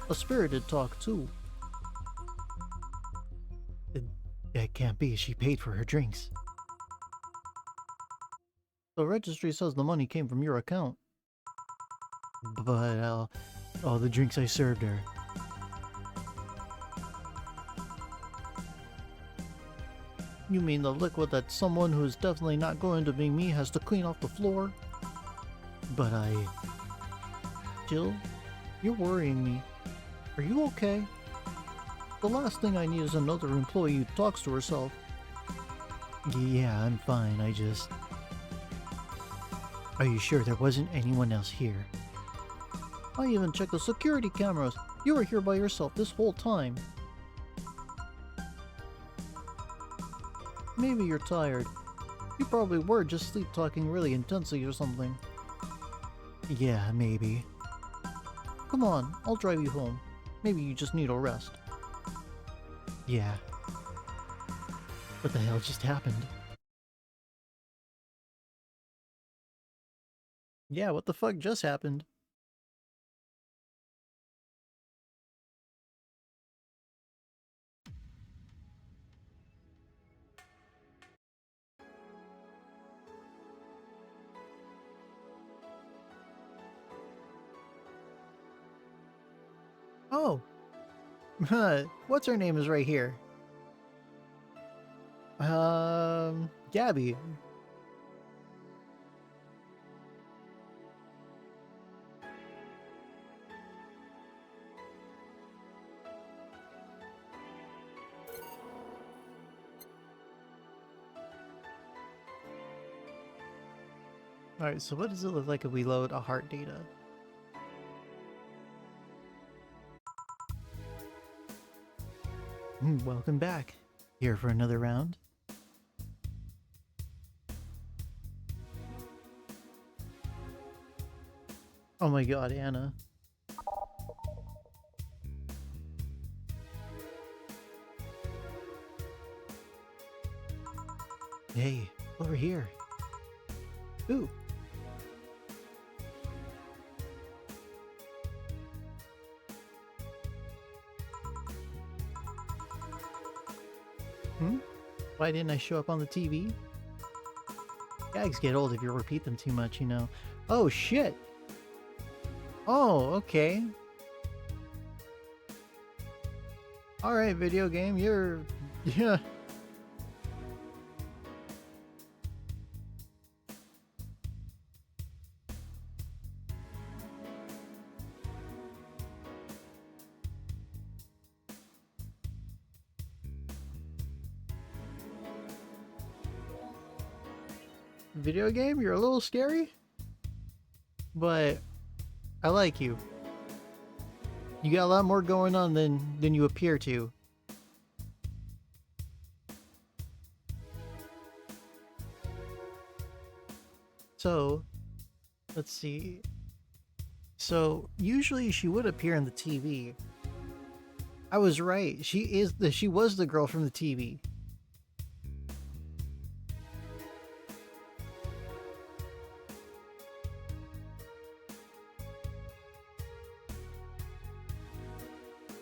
A spirited talk, too. That can't be. She paid for her drinks. The registry says the money came from your account. But, all the drinks I served her. You mean the liquid that someone who's definitely not going to be me has to clean off the floor? But Jill, you're worrying me. Are you okay? The last thing I need is another employee who talks to herself. Yeah, I'm fine, Are you sure there wasn't anyone else here? I even checked the security cameras. You were here by yourself this whole time. Maybe you're tired. You probably were just sleep-talking really intensely or something. Yeah, maybe. Come on, I'll drive you home. Maybe you just need a rest. Yeah. What the hell just happened? Yeah, what the fuck just happened? Oh! What's her name is right here. Gabby. Alright, so what does it look like if we load a heart data? Welcome back. Here for another round? Oh my god, Anna. Hey, over here. Ooh. Why didn't I show up on the TV? Gags get old if you repeat them too much, you know. Oh, shit! Oh, okay. Alright, video game, you're... Yeah. Video game, you're a little scary? But I like you. You got a lot more going on than you appear to. So, let's see. So, usually she would appear in the TV. I was right. She was the girl from the TV.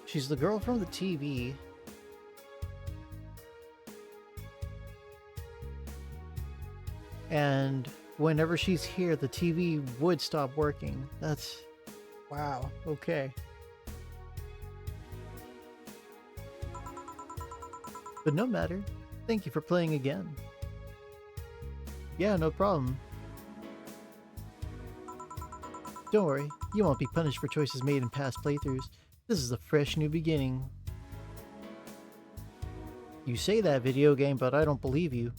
She's the girl from the TV. And whenever she's here, the TV would stop working. That's... wow, okay. But no matter. Thank you for playing again. Yeah, no problem. Don't worry, you won't be punished for choices made in past playthroughs. This is a fresh new beginning. You say that, video game, but I don't believe you.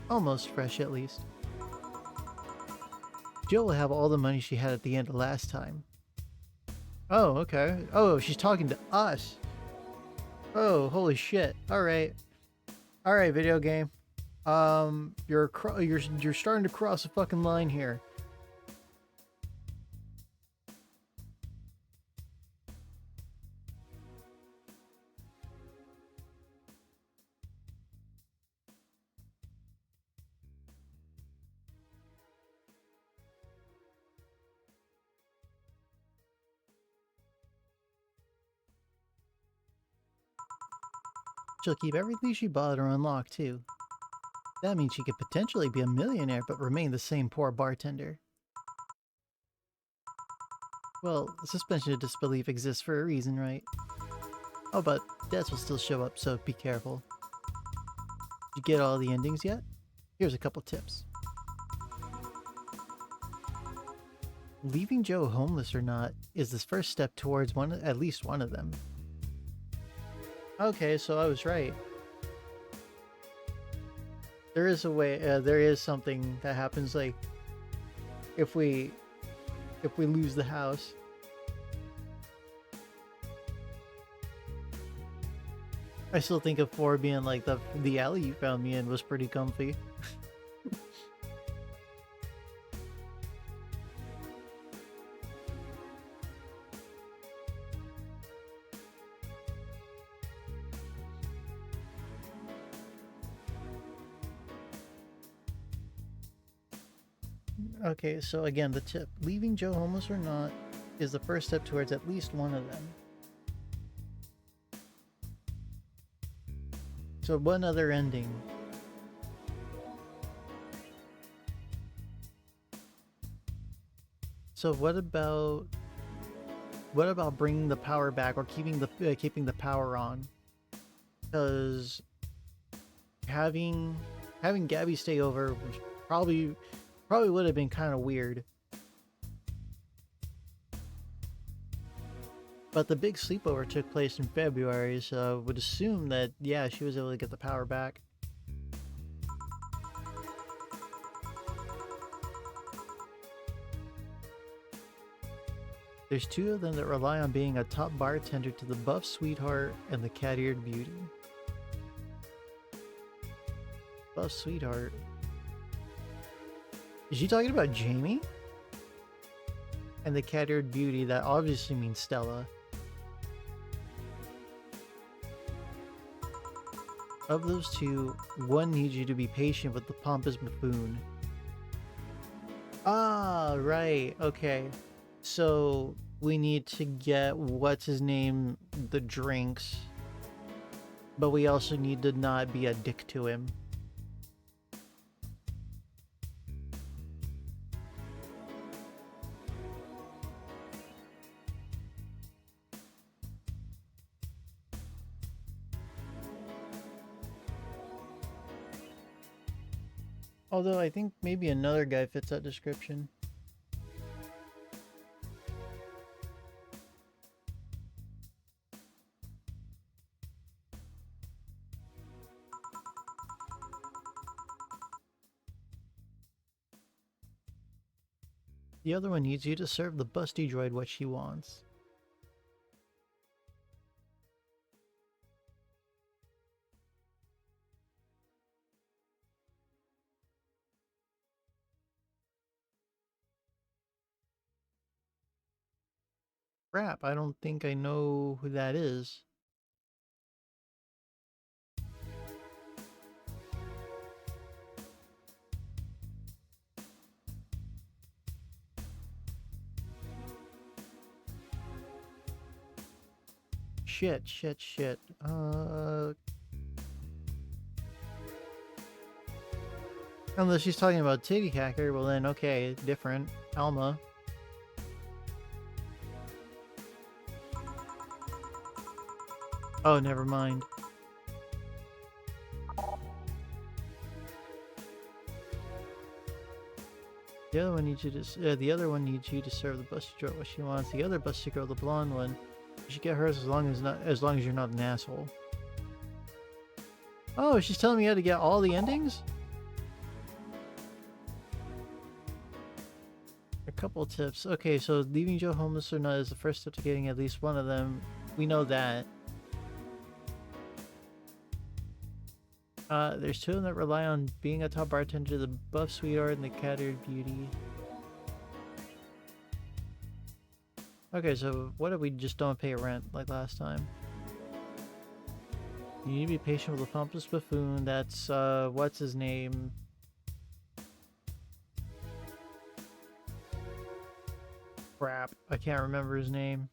Almost fresh at least. Jill will have all the money she had at the end of last time. Oh, okay. Oh, she's talking to us. Oh, holy shit. Alright. Alright, video game. You're starting to cross a fucking line here. She'll keep everything she bought or unlocked, too. That means she could potentially be a millionaire but remain the same poor bartender. Well, suspension of disbelief exists for a reason, right? Oh, but deaths will still show up, so be careful. Did you get all the endings yet? Here's a couple tips. Leaving Joe homeless or not is the first step towards at least one of them. Okay, so I was right. There is a way, there is something that happens, like, if we lose the house. I still think of 4 being like the alley you found me in was pretty comfy. Okay, so again, the tip. Leaving Joe homeless or not is the first step towards at least one of them. So one other ending. So what about bringing the power back or keeping the power on? Because having Gabby stay over was probably would have been kind of weird. But the big sleepover took place in February, so I would assume that, yeah, she was able to get the power back. There's 2 of them that rely on being a top bartender to the buff sweetheart and the cat-eared beauty. Buff sweetheart. Is she talking about Jamie? And the cat-eared beauty, that obviously means Stella. Of those 2, one needs you to be patient with the pompous buffoon. Ah, right, okay. So, we need to get, what's his name, the drinks. But we also need to not be a dick to him. Although I think maybe another guy fits that description. The other one needs you to serve the busty droid what she wants. Crap, I don't think I know who that is. Shit, shit, shit. Unless she's talking about Titty Hacker, well then, okay, different. Alma. Oh, never mind. The other one needs you to. The other one needs you to serve the busty girl what she wants. The other busty girl, the blonde one, you should get hers as long as you're not an asshole. Oh, she's telling me how to get all the endings. A couple tips. Okay, so leaving Joe homeless or not is the first step to getting at least one of them. We know that. There's two of them that rely on being a top bartender, the buff sweetheart and the cattered beauty. Okay, so what if we just don't pay rent like last time? You need to be patient with the pompous buffoon. That's, what's his name? Crap, I can't remember his name.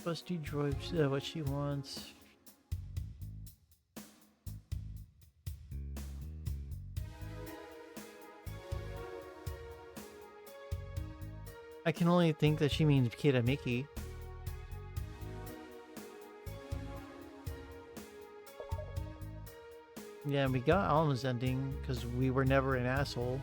Busty droid, what she wants. I can only think that she means Kid Mickey. Yeah, we got Alma's ending because we were never an asshole.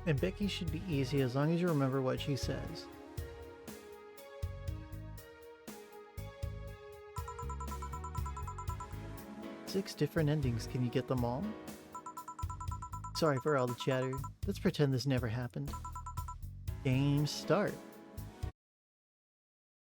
And Becky should be easy as long as you remember what she says. Six different endings. Can you get them all? Sorry for all the chatter. Let's pretend this never happened. Game start.